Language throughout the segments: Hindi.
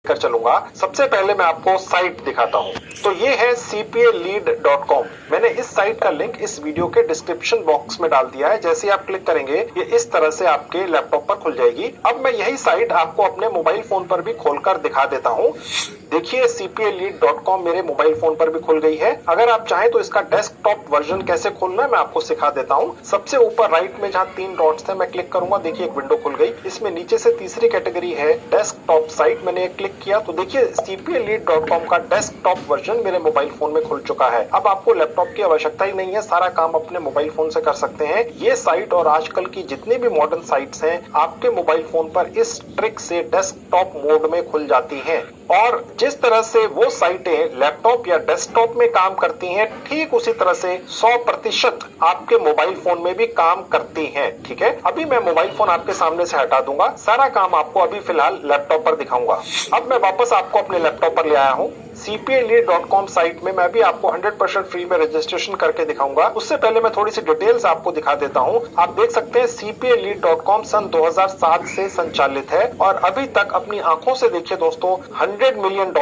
कर चलूंगा। सबसे पहले मैं आपको साइट दिखाता हूं। तो ये है cpalead.com। मैंने इस साइट का लिंक इस वीडियो के डिस्क्रिप्शन बॉक्स में डाल दिया है। जैसे आप क्लिक करेंगे ये इस तरह से आपके लैपटॉप पर खुल जाएगी। अब मैं यही साइट आपको अपने मोबाइल फोन पर भी खोलकर दिखा देता हूं। देखिए cpalead.com मेरे मोबाइल फोन पर भी खुल गई है। अगर आप चाहें तो इसका डेस्कटॉप वर्जन कैसे खोलना है मैं आपको सिखा देता हूं। सबसे ऊपर राइट में जहां 3 डॉट्स है मैं क्लिक करूंगा, देखिए एक विंडो खुल गई। इसमें नीचे से तीसरी कैटेगरी है डेस्कटॉप साइट। मैंने क्लिक किया तो देखिए cpalead.com का डेस्कटॉप वर्जन मेरे मोबाइल फोन में खुल चुका है। अब आपको लैपटॉप की आवश्यकता ही नहीं है, सारा काम अपने मोबाइल फोन से कर सकते हैं। ये साइट और आजकल की जितनी भी मॉडर्न साइट्स हैं आपके मोबाइल फोन पर इस ट्रिक से डेस्कटॉप मोड में खुल जाती हैं। और जिस तरह से वो साइटें लैपटॉप या डेस्कटॉप में काम करती हैं ठीक उसी तरह से 100% आपके मोबाइल फोन में भी काम करती हैं। ठीक है, अभी मैं मोबाइल फोन आपके सामने से हटा दूंगा, सारा काम आपको अभी फिलहाल लैपटॉप पर दिखाऊंगा। अब मैं वापस आपको अपने लैपटॉप पर ले आया हूँ। cpalead.com साइट में मैं भी आपको 100% फ्री में रजिस्ट्रेशन करके दिखाऊंगा। उससे पहले मैं थोड़ी सी डिटेल्स आपको दिखा देता हूँ। आप देख सकते हैं cpalead.com सन 2007 से संचालित है और अभी तक अपनी आंखों से देखिए दोस्तों $100 मिलियन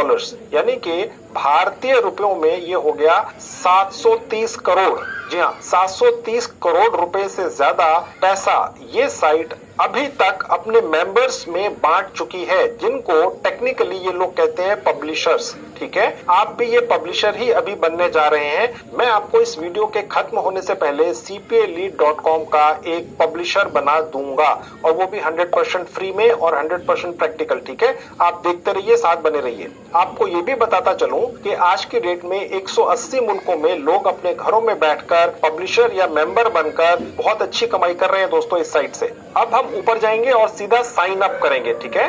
यानी कि भारतीय रुपयों में ये हो गया 730 करोड़। जी हाँ, 730 करोड़ रुपए से ज्यादा पैसा ये साइट अभी तक अपने मेंबर्स में बांट चुकी है, जिनको टेक्निकली ये लोग कहते हैं पब्लिशर्स। ठीक है, आप भी ये पब्लिशर ही अभी बनने जा रहे हैं। मैं आपको इस वीडियो के खत्म होने से पहले cpalead.com का एक पब्लिशर बना दूंगा और वो भी 100% फ्री में और 100% प्रैक्टिकल। ठीक है, आप देखते रहिए, साथ बने रहिए। आपको ये भी बताता चलूं कि आज की डेट में 180 मुल्कों में लोग अपने घरों में बैठकर पब्लिशर या मेंबर बनकर बहुत अच्छी कमाई कर रहे हैं दोस्तों इस साइट से। अब हम ऊपर जाएंगे और सीधा साइन अप करेंगे। ठीक है,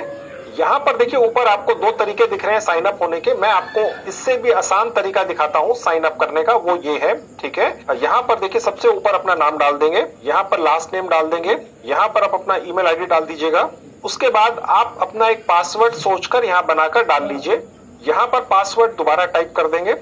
यहाँ पर देखिए ऊपर आपको 2 तरीके दिख रहे हैं साइन अप होने के। मैं आपको इससे भी आसान तरीका दिखाता हूँ साइन अप करने का, वो ये है। ठीक है, यहाँ पर देखिए सबसे ऊपर अपना नाम डाल देंगे, यहाँ पर लास्ट नेम डाल देंगे, यहाँ पर आप अपना ईमेल आईडी डाल दीजिएगा। उसके बाद आप अपना एक पासवर्ड सोचकर यहाँ बनाकर डाल लीजिए। यहाँ पर पासवर्ड दोबारा टाइप कर देंगे।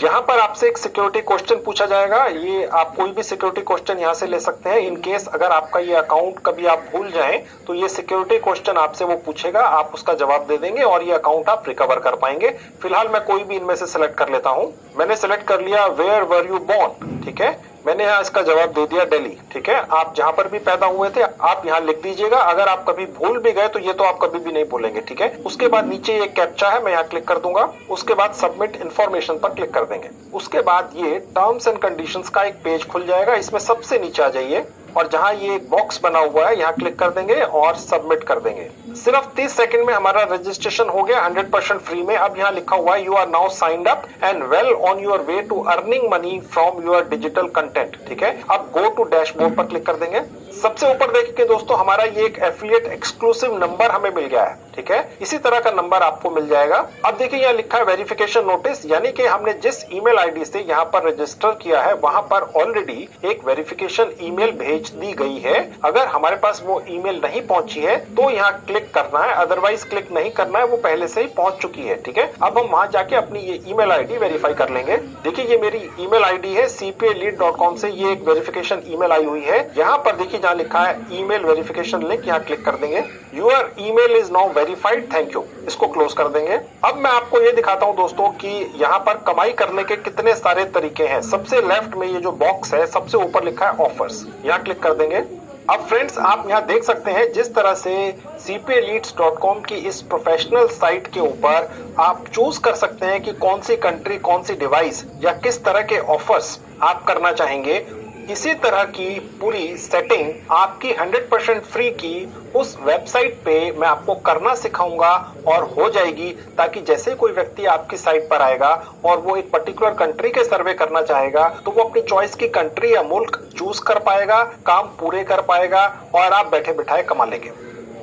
यहाँ पर आपसे एक सिक्योरिटी क्वेश्चन पूछा जाएगा। ये आप कोई भी सिक्योरिटी क्वेश्चन यहाँ से ले सकते हैं। इन केस अगर आपका ये अकाउंट कभी आप भूल जाएं तो ये सिक्योरिटी क्वेश्चन आपसे वो पूछेगा, आप उसका जवाब दे देंगे और ये अकाउंट आप रिकवर कर पाएंगे। फिलहाल मैं कोई भी इनमें से सिलेक्ट कर लेता हूँ। मैंने सिलेक्ट कर लिया वेयर वर यू बोर्न। ठीक है, मैंने यहाँ इसका जवाब दे दिया दिल्ली। ठीक है, आप जहां पर भी पैदा हुए थे आप यहाँ लिख दीजिएगा। अगर आप कभी भूल भी गए तो ये तो आप कभी भी नहीं भूलेंगे। ठीक है, उसके बाद नीचे एक कैप्चा है, मैं यहाँ क्लिक कर दूंगा। उसके बाद सबमिट इन्फॉर्मेशन पर क्लिक कर देंगे। उसके बाद ये टर्म्स एंड कंडीशंस का एक पेज खुल जाएगा। इसमें सबसे नीचे आ जाइए और जहां ये एक बॉक्स बना हुआ है यहाँ क्लिक कर देंगे और सबमिट कर देंगे। सिर्फ 30 सेकंड में हमारा रजिस्ट्रेशन हो गया 100% फ्री में। अब यहाँ लिखा हुआ है you are now signed up and well on your way to earning money from your digital content. ठीक है, अब गो टू डैशबोर्ड पर क्लिक कर देंगे। सबसे ऊपर देखिए दोस्तों हमारा ये एक एफिलिएट एक्सक्लूसिव नंबर हमें मिल गया है। ठीक है, इसी तरह का नंबर आपको मिल जाएगा। अब देखिए यहाँ लिखा है वेरिफिकेशन नोटिस, यानी कि हमने जिस ईमेल आईडी से यहाँ पर रजिस्टर किया है वहां पर ऑलरेडी एक वेरिफिकेशन ईमेल भेज दी गई है। अगर हमारे पास वो ईमेल नहीं पहुंची है तो यहाँ क्लिक करना है, अदरवाइज क्लिक नहीं करना है, वो पहले से ही पहुंच चुकी है। ठीक है, अब हम वहां जाके अपनी ये ईमेल आईडी वेरीफाई कर लेंगे। देखिए ये मेरी ईमेल आईडी है, cpalead.com से ये एक वेरिफिकेशन ईमेल आई हुई है। यहाँ पर देखिए जहाँ लिखा है ईमेल वेरिफिकेशन लिंक, यहाँ क्लिक कर देंगे। Your email is now verified, thank you, इसको क्लोज कर देंगे। अब मैं आपको ये दिखाता हूँ दोस्तों कि यहाँ पर कमाई करने के कितने सारे तरीके हैं। सबसे लेफ्ट में ये जो बॉक्स है सबसे ऊपर लिखा है ऑफर्स, यहाँ क्लिक कर देंगे। अब फ्रेंड्स आप यहाँ देख सकते हैं जिस तरह से cpaleads.com की इस प्रोफेशनल साइट के ऊपर आप चूज कर सकते हैं कि कौन सी कंट्री, कौन सी डिवाइस या किस तरह के ऑफर्स आप करना चाहेंगे। इसी तरह की पूरी सेटिंग आपकी 100% फ्री की उस वेबसाइट पे मैं आपको करना सिखाऊंगा और हो जाएगी, ताकि जैसे कोई व्यक्ति आपकी साइट पर आएगा और वो एक पर्टिकुलर कंट्री के सर्वे करना चाहेगा तो वो अपनी चॉइस की कंट्री या मुल्क चूज कर पाएगा, काम पूरे कर पाएगा और आप बैठे बिठाए कमा लेंगे।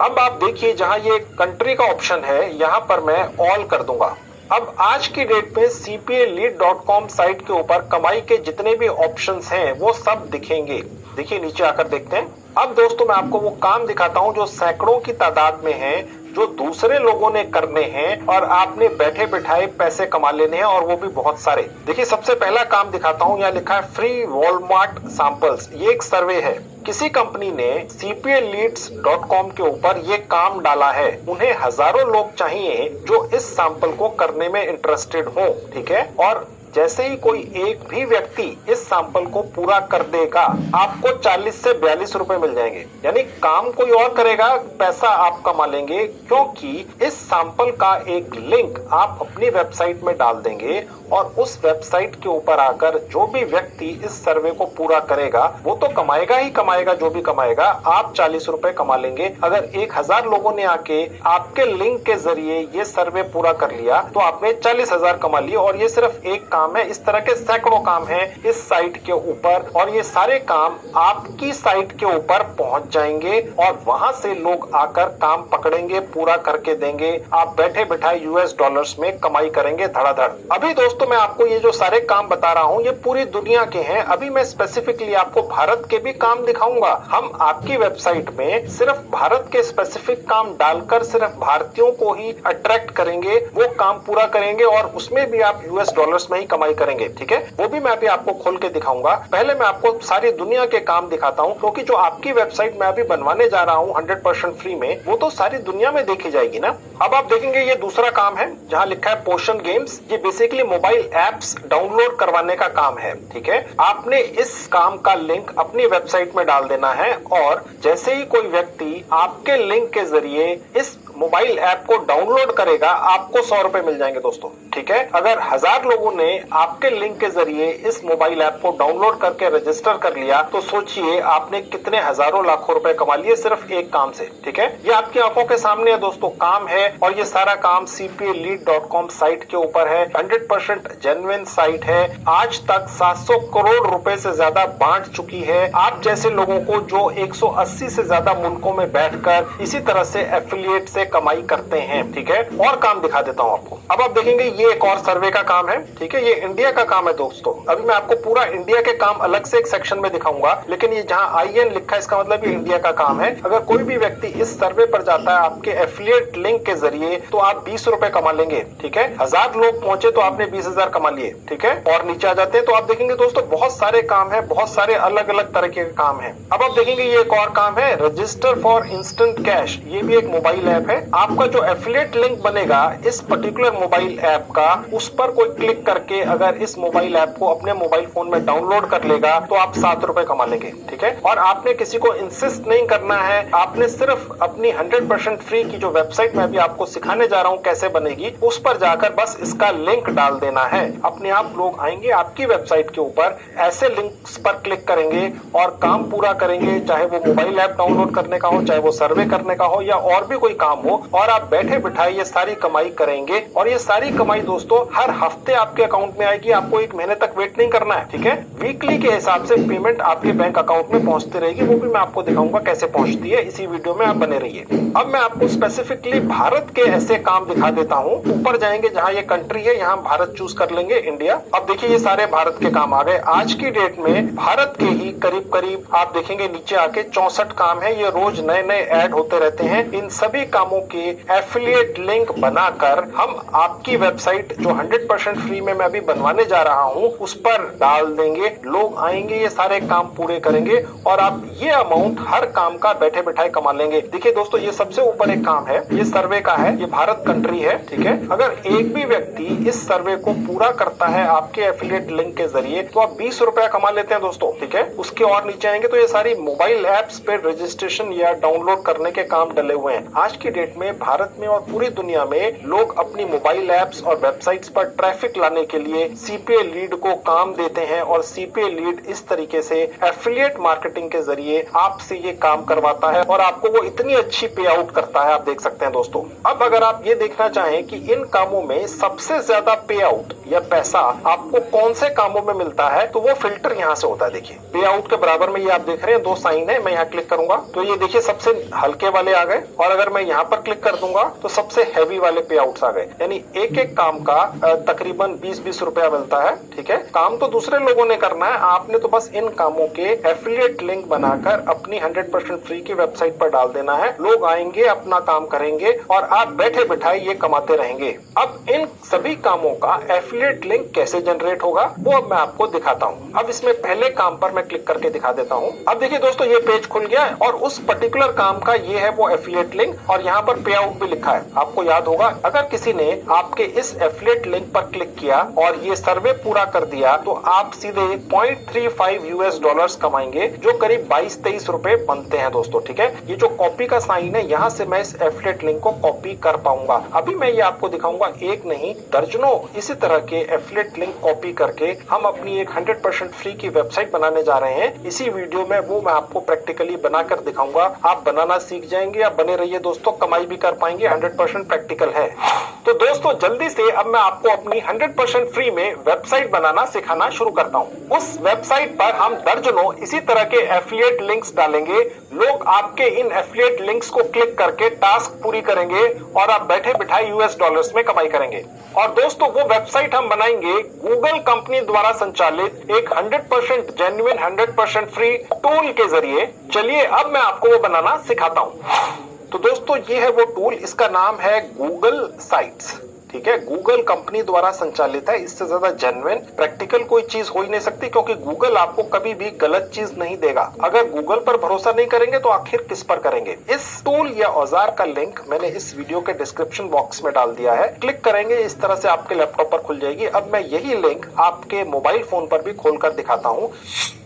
अब आप देखिए जहां ये कंट्री का ऑप्शन है यहाँ पर मैं ऑल कर दूंगा। अब आज की डेट में cpalead.com साइट के ऊपर कमाई के जितने भी ऑप्शंस हैं वो सब दिखेंगे। देखिए नीचे आकर देखते हैं। अब दोस्तों मैं आपको वो काम दिखाता हूं जो सैकड़ों की तादाद में है, जो दूसरे लोगों ने करने हैं और आपने बैठे बिठाए पैसे कमा लेने हैं, और वो भी बहुत सारे। देखिए सबसे पहला काम दिखाता हूँ, यहाँ लिखा है फ्री वॉलमार्ट सैंपल्स। ये एक सर्वे है, किसी कंपनी ने cpaleads.com के ऊपर ये काम डाला है। उन्हें हजारों लोग चाहिए जो इस सैंपल को करने में इंटरेस्टेड हो, ठीक है। और जैसे ही कोई एक भी व्यक्ति इस सैंपल को पूरा कर देगा, आपको 40 से 42 रुपए मिल जाएंगे। यानी काम कोई और करेगा, पैसा आप कमा लेंगे, क्योंकि इस सैंपल का एक लिंक आप अपनी वेबसाइट में डाल देंगे और उस वेबसाइट के ऊपर आकर जो भी व्यक्ति इस सर्वे को पूरा करेगा वो तो कमाएगा ही कमाएगा, जो भी कमाएगा। आप 40 रुपए कमा लेंगे। अगर 1000 लोगों ने आके आपके लिंक के जरिए ये सर्वे पूरा कर लिया तो आपने 40,000 कमा लिए। और ये सिर्फ एक काम है, इस तरह के सैकड़ों काम हैं इस साइट के ऊपर, और ये सारे काम आपकी साइट के ऊपर पहुंच जाएंगे और वहां से लोग आकर काम पकड़ेंगे, पूरा करके देंगे। आप बैठे बिठाए यूएस डॉलर्स में कमाई करेंगे धड़ाधड़। अभी दोस्तों मैं आपको ये जो सारे काम बता रहा हूँ ये पूरी दुनिया के हैं। अभी मैं स्पेसिफिकली आपको भारत के भी काम दिखाऊंगा। हम आपकी वेबसाइट में सिर्फ भारत के स्पेसिफिक काम डालकर सिर्फ भारतीयों को ही अट्रैक्ट करेंगे, वो काम पूरा करेंगे और उसमें भी आप यूएस डॉलर्स में ही कमाई करेंगे, ठीक है। वो भी मैं अभी आपको खोल के दिखाऊंगा। पहले मैं आपको सारी दुनिया के काम दिखाता हूँ, क्योंकि जो आपकी वेबसाइट मैं अभी बनवाने जा रहा हूँ 100% फ्री में, वो तो सारी दुनिया में देखी जाएगी ना। अब आप देखेंगे ये दूसरा काम है जहाँ लिखा है पोशन गेम्स। ये बेसिकली मोबाइल एप्स डाउनलोड करवाने का काम है, ठीक है। आपने इस काम का लिंक अपनी वेबसाइट में डाल देना है और जैसे ही कोई व्यक्ति आपके लिंक के जरिए इस मोबाइल ऐप को डाउनलोड करेगा, आपको 100 रुपए मिल जाएंगे दोस्तों, ठीक है। अगर 1000 लोगों ने आपके लिंक के जरिए इस मोबाइल ऐप को डाउनलोड करके रजिस्टर कर लिया तो सोचिए आपने कितने हजारों लाखों रुपए कमा लिए सिर्फ एक काम से, ठीक है। ये आपकी आंखों के सामने है दोस्तों, काम है। और ये सारा काम cpalead.com साइट के ऊपर है। 100% जेन्युइन साइट है। आज तक 700 करोड़ रुपए से ज्यादा बांट चुकी है आप जैसे लोगों को जो 180 से ज्यादा मुल्कों में बैठकर इसी तरह से एफिलिएट से कमाई करते हैं, ठीक है। और काम दिखा देता हूं आपको। अब आप देखेंगे ये एक और सर्वे का काम है, ठीक है। ये इंडिया का काम है दोस्तों। अभी मैं आपको पूरा इंडिया के काम अलग से एक सेक्शन में दिखाऊंगा, लेकिन ये जहां IN लिखा है इसका मतलब ये इंडिया का काम है। अगर कोई भी व्यक्ति इस सर्वे पर जाता है आपके एफिलिएट लिंक के जरिए तो आप 20 रुपए कमा लेंगे, ठीक है। 1000 लोग पहुंचे तो आपने 20,000 कमा लिए, ठीक है। और नीचे आ जाते हैं तो आप देखेंगे दोस्तों बहुत सारे काम है, बहुत सारे अलग अलग तरह के काम है। अब आप देखेंगे ये एक और काम है रजिस्टर फॉर इंस्टेंट कैश। ये भी एक मोबाइल ऐप है। आपका जो एफिलिएट लिंक बनेगा इस पर्टिकुलर मोबाइल ऐप का, उस पर कोई क्लिक करके अगर इस मोबाइल ऐप को अपने मोबाइल फोन में डाउनलोड कर लेगा तो आप 7 रुपए कमा लेंगे, ठीक है। और आपने किसी को इंसिस्ट नहीं करना है, आपने सिर्फ अपनी 100% फ्री की जो वेबसाइट मैं अभी आपको सिखाने जा रहा हूँ कैसे बनेगी, उस पर जाकर बस इसका लिंक डाल देना है। अपने आप लोग आएंगे आपकी वेबसाइट के ऊपर, ऐसे लिंक्स पर क्लिक करेंगे और काम पूरा करेंगे, चाहे वो मोबाइल ऐप डाउनलोड करने का हो, चाहे वो सर्वे करने का हो या और भी कोई काम हो, और आप बैठे बिठाए ये सारी कमाई करेंगे। और ये सारी कमाई दोस्तों हर हफ्ते आपके अकाउंट में आएगी। आपको एक महीने तक वेट नहीं करना है, ठीक है। वीकली के हिसाब से पेमेंट आपके बैंक अकाउंट में पहुंचती रहेगी। वो भी मैं आपको दिखाऊंगा कैसे पहुंचती है। इसी वीडियो में आप बने रहिए। अब मैं आपको स्पेसिफिकली भारत के ऐसे काम दिखा देता हूँ। ऊपर जाएंगे जहाँ ये कंट्री है, यहाँ भारत चूज कर लेंगे, इंडिया। अब देखिए ये सारे भारत के काम आ गए। आज की डेट में भारत के ही करीब करीब आप देखेंगे नीचे आके 64 काम है। ये रोज नए नए ऐड होते रहते हैं। इन सभी कामों के एफिलिएट लिंक बनाकर हम आपकी वेबसाइट जो 100% फ्री में मैं अभी बनवाने जा रहा हूँ उस पर डाल देंगे। लोग आएंगे, ये सारे काम पूरे करेंगे और आप ये अमाउंट हर काम का बैठे बैठाए कमा लेंगे। देखिए दोस्तों ये सबसे ऊपर एक काम है, ये सर्वे का है, ये भारत कंट्री है, ठीक है। अगर एक भी व्यक्ति इस सर्वे को पूरा करता है आपके एफिलिएट लिंक के जरिए तो आप 20 रुपया कमा लेते हैं दोस्तों, ठीक है। उसके और नीचे आएंगे तो ये सारी मोबाइल एप्स पे रजिस्ट्रेशन या डाउनलोड करने के काम डले हुए हैं। आज की डेट में भारत में और पूरी दुनिया में लोग अपनी मोबाइल एप्स और वेबसाइट्स पर ट्रैफिक लाने के लिए सीपीए लीड को काम देते हैं और सीपीए लीड इस तरीके से एफिलिएट मार्केटिंग के जरिए आपसे ये काम करवाता है और आपको वो इतनी अच्छी पे आउट करता है, आप देख सकते हैं दोस्तों। अब अगर आप ये देखना चाहें कि इन कामों में सबसे ज्यादा पे आउट या पैसा आपको कौन से कामों में मिलता है तो वो फिल्टर यहाँ से होता है। देखिए पे आउट के बराबर में ये आप देख रहे हैं 2 साइन है। मैं यहाँ क्लिक करूंगा तो ये देखिए सबसे हल्के वाले आ गए और अगर मैं यहाँ पर क्लिक कर दूंगा तो सबसे हैवी वाले पे आउट्स आ गए। यानी एक एक काम का तकरीबन 20-20 रुपया मिलता है। ठीक है, काम तो दूसरे लोगों ने करना है, आपने तो बस इन कामों के एफिलिएट लिंक बनाकर अपनी 100% फ्री की वेबसाइट पर डाल देना है। लोग आएंगे, अपना काम करेंगे और आप बैठे बिठाए ये कमाते रहेंगे। अब इन सभी कामों का एफिलिएट लिंक कैसे जनरेट होगा वो अब मैं आपको दिखाता हूँ। अब इसमें पहले काम पर मैं क्लिक करके दिखा देता हूँ। अब देखिए दोस्तों, ये पेज खुल गया और उस पर्टिकुलर काम का ये है वो एफिलिएट लिंक और यहाँ पर पे आउट भी लिखा है। आपको याद होगा, अगर किसी ने आपके इस एफिलिएट लिंक पर क्लिक किया और ये सर्वे पूरा कर दिया तो आप सीधे $0.35 कमाएंगे, जो करीब 22-23 रुपए बनते हैं दोस्तों। ठीक है, ये जो कॉपी का साइन है, यहाँ से मैं इस एफिलिएट लिंक को कॉपी कर पाऊंगा। अभी मैं ये आपको दिखाऊंगा, एक नहीं दर्जनों इसी तरह के एफिलिएट लिंक कॉपी करके हम अपनी एक 100% फ्री की वेबसाइट बनाने जा रहे हैं। इसी वीडियो में वो मैं आपको प्रैक्टिकली बनाकर दिखाऊंगा। आप बनाना सीख जाएंगे, आप बने रहिए दोस्तों, कमाई भी कर पाएंगे, 100% प्रैक्टिकल है। तो दोस्तों जल्दी से अब मैं आपको अपनी 100% फ्री में वेबसाइट बनाना सिखाना शुरू करता हूँ। उस वेबसाइट पर हम दर्जनों इसी तरह के एफिलिएट लिंक्स डालेंगे। लोग आपके इन एफिलिएट लिंक्स को क्लिक करके टास्क पूरी करेंगे और आप बैठे बिठाए $US में कमाई करेंगे। और दोस्तों वो वेबसाइट हम बनाएंगे गूगल कंपनी द्वारा संचालित एक 100% जेन्युइन 100% फ्री टूल के जरिए। चलिए अब मैं आपको वो बनाना सिखाता हूँ। तो दोस्तों ये है वो टूल, इसका नाम है गूगल साइट्स। ठीक है, गूगल कंपनी द्वारा संचालित है। इससे ज्यादा जेन्युइन प्रैक्टिकल कोई चीज हो ही नहीं सकती, क्योंकि गूगल आपको कभी भी गलत चीज नहीं देगा। अगर गूगल पर भरोसा नहीं करेंगे तो आखिर किस पर करेंगे। इस टूल या औजार का लिंक मैंने इस वीडियो के डिस्क्रिप्शन बॉक्स में डाल दिया है। क्लिक करेंगे, इस तरह से आपके लैपटॉप पर खुल जाएगी। अब मैं यही लिंक आपके मोबाइल फोन पर भी खोलकर दिखाता हूँ।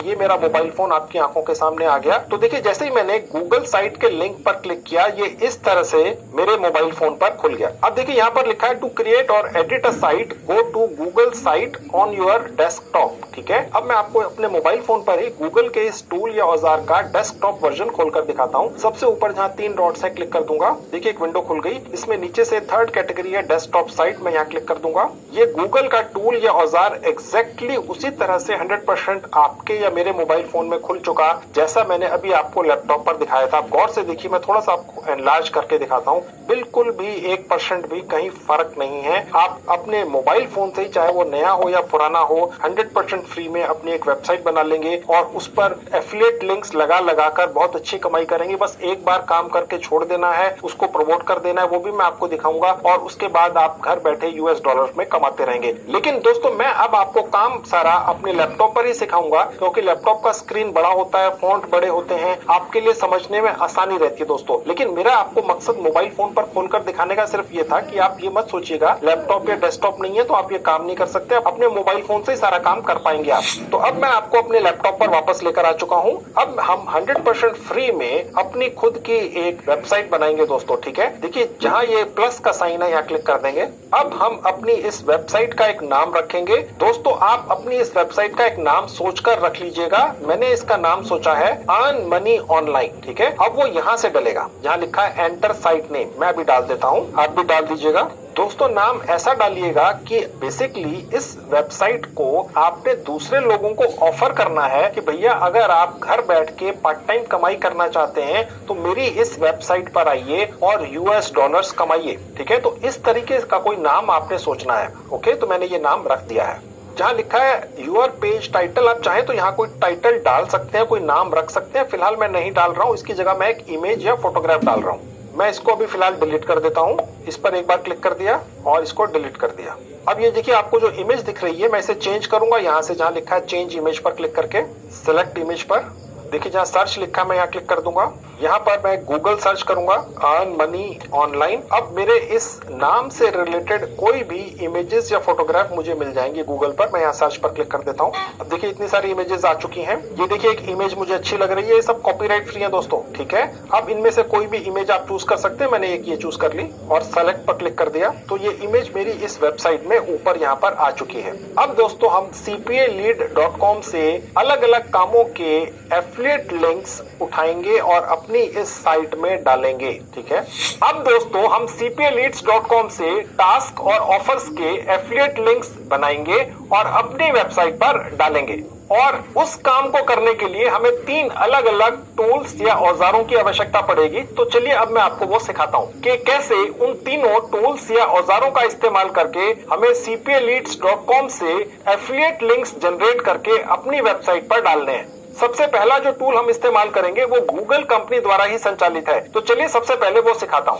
ये मेरा मोबाइल फोन आपकी आंखों के सामने आ गया। तो देखिए, जैसे ही मैंने गूगल साइट के लिंक पर क्लिक किया, ये इस तरह से मेरे मोबाइल फोन पर खुल गया। अब देखिए यहाँ पर लिखा है टू क्रिएट और edit a site go to Google site on your desktop. ठीक है, अब मैं आपको अपने मोबाइल फोन पर ही गूगल के इस टूल या औजार का डेस्कटॉप वर्जन खोलकर दिखाता हूँ। सबसे ऊपर जहाँ 3 डॉट्स है, क्लिक कर दूंगा। देखिए एक विंडो खुल गई। इसमें नीचे से 3rd कैटेगरी है डेस्कटॉप साइट, मैं यहाँ क्लिक कर दूंगा। ये गूगल का टूल या औजार एग्जैक्टली उसी तरह से 100% आपके या मेरे मोबाइल फोन में खुल चुका, जैसा मैंने अभी आपको लैपटॉप पर दिखाया था। आप गौर से देखिए, मैं थोड़ा सा आपको एनलार्ज करके दिखाता हूँ। बिल्कुल भी 1% भी कहीं फर्क नहीं है। आप अपने मोबाइल फोन से ही, चाहे वो नया हो या पुराना हो, 100% फ्री में अपनी एक वेबसाइट बना लेंगे और उस पर एफिलिएट लिंक्स लगा कर बहुत अच्छी कमाई करेंगे। बस एक बार काम करके छोड़ देना है, उसको प्रमोट कर देना है, वो भी मैं आपको दिखाऊंगा और उसके बाद आप घर बैठे $US में कमाते रहेंगे। लेकिन दोस्तों मैं अब आपको काम सारा अपने लैपटॉप पर ही सिखाऊंगा, क्योंकि लैपटॉप का स्क्रीन बड़ा होता है, फॉन्ट बड़े होते हैं, आपके लिए समझने में आसानी रहती है दोस्तों। लेकिन मेरा आपको मकसद मोबाइल फोन पर खोलकर दिखाने का सिर्फ ये था कि आप ये मत सोचिएगा लैपटॉप या डेस्कटॉप नहीं है तो आप ये काम नहीं कर सकते। अपने मोबाइल फोन से ही सारा काम कर पाएंगे आप। तो अब मैं आपको अपने लैपटॉप पर वापस लेकर आ चुका हूँ। अब हम 100% फ्री में अपनी खुद की एक वेबसाइट बनाएंगे दोस्तों। ठीक है, देखिए जहाँ ये प्लस का साइन है, यहाँ क्लिक कर देंगे। अब हम अपनी इस वेबसाइट का एक नाम रखेंगे। दोस्तों आप अपनी इस वेबसाइट का एक नाम सोचकर रख लीजिएगा। मैंने इसका नाम सोचा है अर्न मनी ऑनलाइन। ठीक है, अब वो यहाँ से डलेगा, जहाँ लिखा है एंटर साइट नेम। मैं अभी डाल देता हूँ, आप भी डाल दीजिएगा। दोस्तों नाम ऐसा डालिएगा कि बेसिकली इस वेबसाइट को आपने दूसरे लोगों को ऑफर करना है कि भैया अगर आप घर बैठ के पार्ट टाइम कमाई करना चाहते हैं तो मेरी इस वेबसाइट पर आइए और $US कमाइए। ठीक है, तो इस तरीके का कोई नाम आपने सोचना है। ओके, तो मैंने ये नाम रख दिया है। जहाँ लिखा है यूर पेज टाइटल, आप चाहें तो यहाँ कोई टाइटल डाल सकते हैं, कोई नाम रख सकते हैं। फिलहाल मैं नहीं डाल रहा हूँ, इसकी जगह मैं एक इमेज या फोटोग्राफ डाल रहा हूँ। मैं इसको अभी फिलहाल डिलीट कर देता हूँ। इस पर एक बार क्लिक कर दिया और इसको डिलीट कर दिया। अब ये देखिए आपको जो इमेज दिख रही है, मैं इसे चेंज करूंगा। यहाँ से जहाँ लिखा है चेंज इमेज पर क्लिक करके सिलेक्ट इमेज पर देखिए जहाँ सर्च लिखा है मैं यहाँ क्लिक कर दूंगा। यहाँ पर मैं गूगल सर्च करूंगा अर्न मनी ऑनलाइन। अब मेरे इस नाम से रिलेटेड कोई भी इमेजेस या फोटोग्राफ मुझे मिल जाएंगे गूगल पर। मैं यहाँ सर्च पर क्लिक कर देता हूँ। अब देखिए इतनी सारी इमेजेस आ चुकी हैं। ये देखिए एक इमेज मुझे अच्छी लग रही है। ये सब कॉपीराइट फ्री है दोस्तों। ठीक है, अब इनमें से कोई भी इमेज आप चूज कर सकते हैं। मैंने एक ये चूज कर ली और सेलेक्ट पर क्लिक कर दिया तो ये इमेज मेरी इस वेबसाइट में ऊपर यहाँ पर आ चुकी है। अब दोस्तों हम cpalead.com से अलग अलग कामों के एफिलिएट लिंक्स उठाएंगे और अपनी इस साइट में डालेंगे। ठीक है, अब दोस्तों हम cpaleads.com से टास्क और ऑफर्स के एफिलिएट लिंक्स बनाएंगे और अपनी वेबसाइट पर डालेंगे। और उस काम को करने के लिए हमें 3 अलग अलग टूल्स या औजारों की आवश्यकता पड़ेगी। तो चलिए अब मैं आपको वो सिखाता हूँ कि कैसे उन तीनों टूल्स या औजारों का इस्तेमाल करके हमें cpaleads.com से एफिलिएट लिंक्स जनरेट करके अपनी वेबसाइट पर डालने हैं। सबसे पहला जो टूल हम इस्तेमाल करेंगे वो गूगल कंपनी द्वारा ही संचालित है। तो चलिए सबसे पहले वो सिखाता हूँ।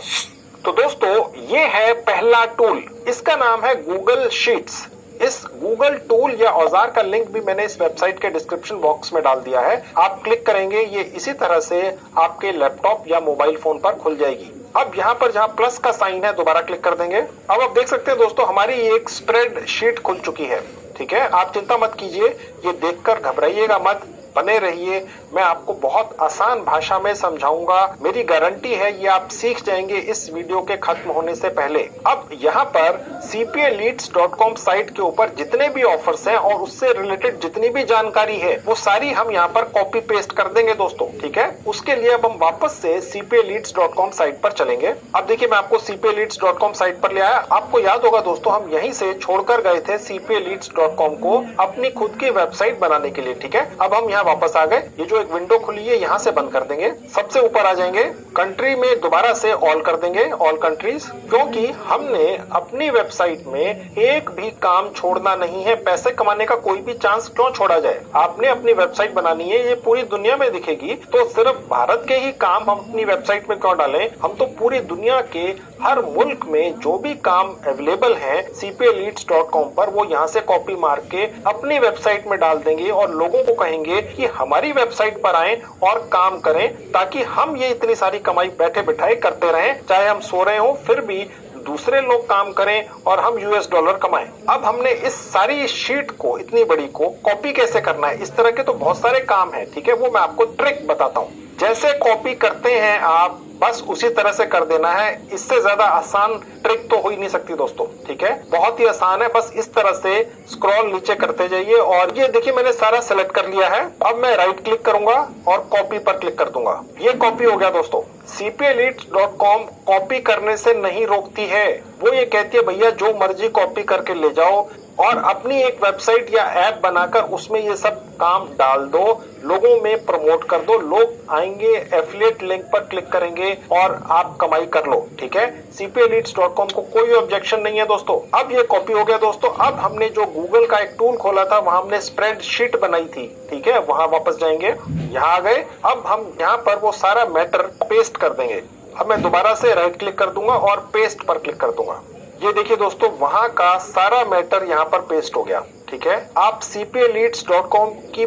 तो दोस्तों ये है पहला टूल, इसका नाम है गूगल शीट्स। इस गूगल टूल या औजार का लिंक भी मैंने इस वेबसाइट के डिस्क्रिप्शन बॉक्स में डाल दिया है। आप क्लिक करेंगे ये इसी तरह से आपके लैपटॉप या मोबाइल फोन पर खुल जाएगी। अब यहाँ पर जहाँ प्लस का साइन है दोबारा क्लिक कर देंगे। अब आप देख सकते हैं दोस्तों हमारी एक स्प्रेड शीट खुल चुकी है। ठीक है, आप चिंता मत कीजिए, ये देखकर घबराइएगा मत, बने रहिए। मैं आपको बहुत आसान भाषा में समझाऊंगा, मेरी गारंटी है ये आप सीख जाएंगे इस वीडियो के खत्म होने से पहले। अब यहाँ पर cpaleads.com साइट के ऊपर जितने भी ऑफर्स हैं और उससे रिलेटेड जितनी भी जानकारी है वो सारी हम यहाँ पर कॉपी पेस्ट कर देंगे दोस्तों। ठीक है, उसके लिए अब हम वापस से cpaleads.com साइट पर चलेंगे। अब देखिए मैं आपको cpaleads.com साइट पर ले आया। आपको याद होगा दोस्तों हम यहीं से छोड़कर गए थे cpaleads.com को अपनी खुद की वेबसाइट बनाने के लिए। ठीक है, अब हम वापस आ गए। ये जो एक विंडो खुली है यहाँ से बंद कर देंगे। सबसे ऊपर आ जाएंगे, कंट्री में दोबारा से ऑल कर देंगे, ऑल कंट्रीज, क्योंकि हमने अपनी वेबसाइट में एक भी काम छोड़ना नहीं है। पैसे कमाने का कोई भी चांस क्यों छोड़ा जाए। आपने अपनी वेबसाइट बनानी है, ये पूरी दुनिया में दिखेगी, तो सिर्फ भारत के ही काम हम अपनी वेबसाइट में क्यों डालें। हम तो पूरी दुनिया के हर मुल्क में जो भी काम अवेलेबल है cpaleads.com पर वो यहाँ से कॉपी मार के अपनी वेबसाइट में डाल देंगे और लोगों को कहेंगे कि हमारी वेबसाइट पर आएं और काम करें, ताकि हम ये इतनी सारी कमाई बैठे बिठाए करते रहें। चाहे हम सो रहे हो फिर भी दूसरे लोग काम करें और हम US डॉलर कमाएं। अब हमने इस सारी शीट को, इतनी बड़ी को कॉपी कैसे करना है, इस तरह के तो बहुत सारे काम हैं। ठीक है, वो मैं आपको ट्रिक बताता हूँ। जैसे कॉपी करते हैं आप बस उसी तरह से कर देना है। इससे ज्यादा आसान ट्रिक तो हो ही नहीं सकती दोस्तों। ठीक है, बहुत ही आसान है। बस इस तरह से स्क्रॉल नीचे करते जाइए और ये देखिए मैंने सारा सेलेक्ट कर लिया है। अब मैं राइट क्लिक करूंगा और कॉपी पर क्लिक कर दूंगा। ये कॉपी हो गया दोस्तों। cpaleads.com कॉपी करने से नहीं रोकती है, वो ये कहती है भैया जो मर्जी कॉपी करके ले जाओ और अपनी एक वेबसाइट या ऐप बनाकर उसमें ये सब काम डाल दो, लोगों में प्रमोट कर दो, लोग आएंगे एफिलिएट लिंक पर क्लिक करेंगे और आप कमाई कर लो। ठीक है, cpaleads.com को कोई ऑब्जेक्शन नहीं है दोस्तों। अब ये कॉपी हो गया दोस्तों। अब हमने जो गूगल का एक टूल खोला था वहां हमने स्प्रेडशीट बनाई थी। ठीक है, वहां वापस जाएंगे, यहाँ आ गए। अब हम यहाँ पर वो सारा मैटर पेस्ट कर देंगे। अब मैं दोबारा से राइट क्लिक कर दूंगा और पेस्ट पर क्लिक कर दूंगा। ये देखिए दोस्तों वहां का सारा मैटर यहाँ पर पेस्ट हो गया। ठीक है, आप cpaleads.com की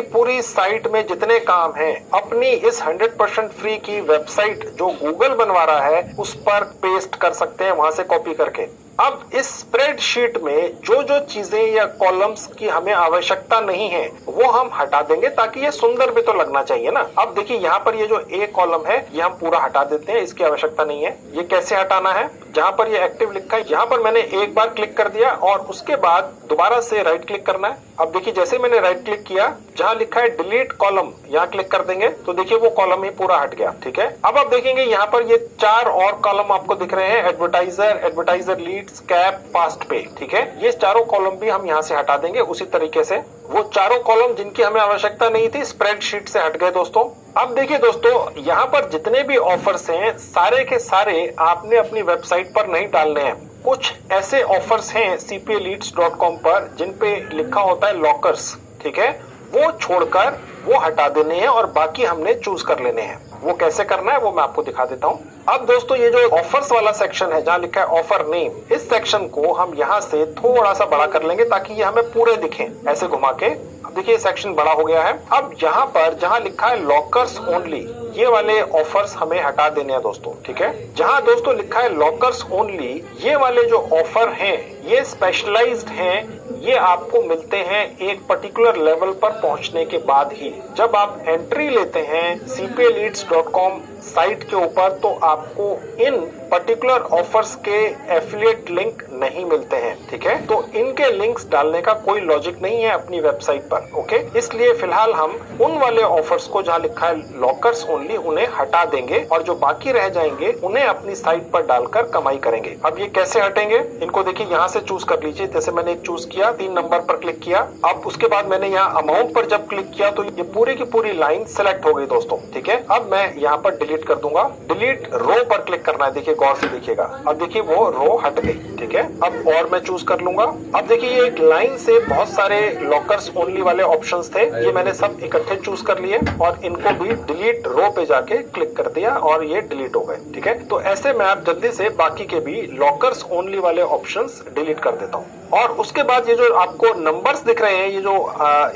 पूरी साइट में जितने काम हैं अपनी इस 100% फ्री की वेबसाइट जो गूगल बनवा रहा है उस पर पेस्ट कर सकते हैं, वहां से कॉपी करके। अब इस स्प्रेडशीट में जो जो चीजें या कॉलम्स की हमें आवश्यकता नहीं है वो हम हटा देंगे, ताकि ये सुंदर भी तो लगना चाहिए ना। अब देखिए यहाँ पर ये जो ए कॉलम है ये हम पूरा हटा देते हैं, इसकी आवश्यकता नहीं है। ये कैसे हटाना है, जहाँ पर ये एक्टिव लिखा है यहाँ पर मैंने एक बार क्लिक कर दिया और उसके बाद दोबारा से राइट क्लिक करना है। अब देखिए जैसे मैंने राइट क्लिक किया, जहाँ लिखा है डिलीट कॉलम यहाँ क्लिक कर देंगे तो देखिए वो कॉलम ही पूरा हट गया। ठीक है, अब आप देखेंगे यहाँ पर ये 4 और कॉलम आपको दिख रहे हैं, एडवर्टाइजर लीड्स, कैप, फास्ट पे। ठीक है, ये चारों कॉलम भी हम यहाँ से हटा देंगे उसी तरीके से। वो चारों कॉलम जिनकी हमें आवश्यकता नहीं थी स्प्रेडशीट से हट गए दोस्तों। अब देखिए दोस्तों यहाँ पर जितने भी ऑफर्स हैं सारे के सारे आपने अपनी वेबसाइट पर नहीं डालने हैं। कुछ ऐसे ऑफर्स हैं cpaleads.com पर जिन पे लिखा होता है लॉकर्स। ठीक है, वो छोड़कर वो हटा देने हैं और बाकी हमने चूज कर लेने हैं। वो कैसे करना है वो मैं आपको दिखा देता हूँ। अब दोस्तों ये जो ऑफर्स वाला सेक्शन है जहाँ लिखा है ऑफर नेम, इस सेक्शन को हम यहाँ से थोड़ा सा बड़ा कर लेंगे ताकि ये हमें पूरे दिखें, ऐसे घुमा के। अब देखिए सेक्शन बड़ा हो गया है। अब यहाँ पर जहाँ लिखा है लॉकर्स ओनली, ये वाले ऑफर्स हमें हटा देने हैं दोस्तों। ठीक है, जहाँ दोस्तों लिखा है लॉकर्स ओनली, ये वाले जो ऑफर हैं ये स्पेशलाइज्ड हैं। ये आपको मिलते हैं एक पर्टिकुलर लेवल पर पहुंचने के बाद ही। जब आप एंट्री लेते हैं cpaleads.com साइट के ऊपर तो आपको इन पर्टिकुलर ऑफर्स के एफिलिएट लिंक नहीं मिलते हैं। ठीक है, तो इनके लिंक्स डालने का कोई लॉजिक नहीं है अपनी वेबसाइट पर। ओके, इसलिए फिलहाल हम उन वाले ऑफर्स को जहाँ लिखा है लॉकर्स ओनली उन्हें हटा देंगे और जो बाकी रह जाएंगे उन्हें अपनी साइट पर डालकर कमाई करेंगे। अब ये कैसे हटेंगे, इनको देखिए यहाँ से चूज कर लीजिए। जैसे मैंने एक चूज किया, 3 नंबर पर क्लिक किया। अब उसके बाद मैंने यहाँ अमाउंट पर जब क्लिक किया तो ये पूरी की पूरी लाइन सेलेक्ट हो गई दोस्तों। ठीक है, अब मैं यहाँ पर डिलीट कर दूंगा। डिलीट रो पर क्लिक करना है, देखिए गौर से देखिएगा। अब देखिए वो रो हट गई। ठीक है, अब और मैं चूज कर लूंगा। अब देखिए ये एक लाइन से बहुत सारे लॉकर्स ओनली वाले ऑप्शंस थे, ये मैंने सब इकट्ठे चूज कर लिए और इनको भी डिलीट रो पे जाके क्लिक कर दिया और ये डिलीट हो गए। ठीक है, तो ऐसे मैं आप जल्दी से बाकी के भी लॉकर्स ओनली वाले ऑप्शंस डिलीट कर देता हूँ। और उसके बाद ये जो आपको नंबर्स दिख रहे हैं, ये जो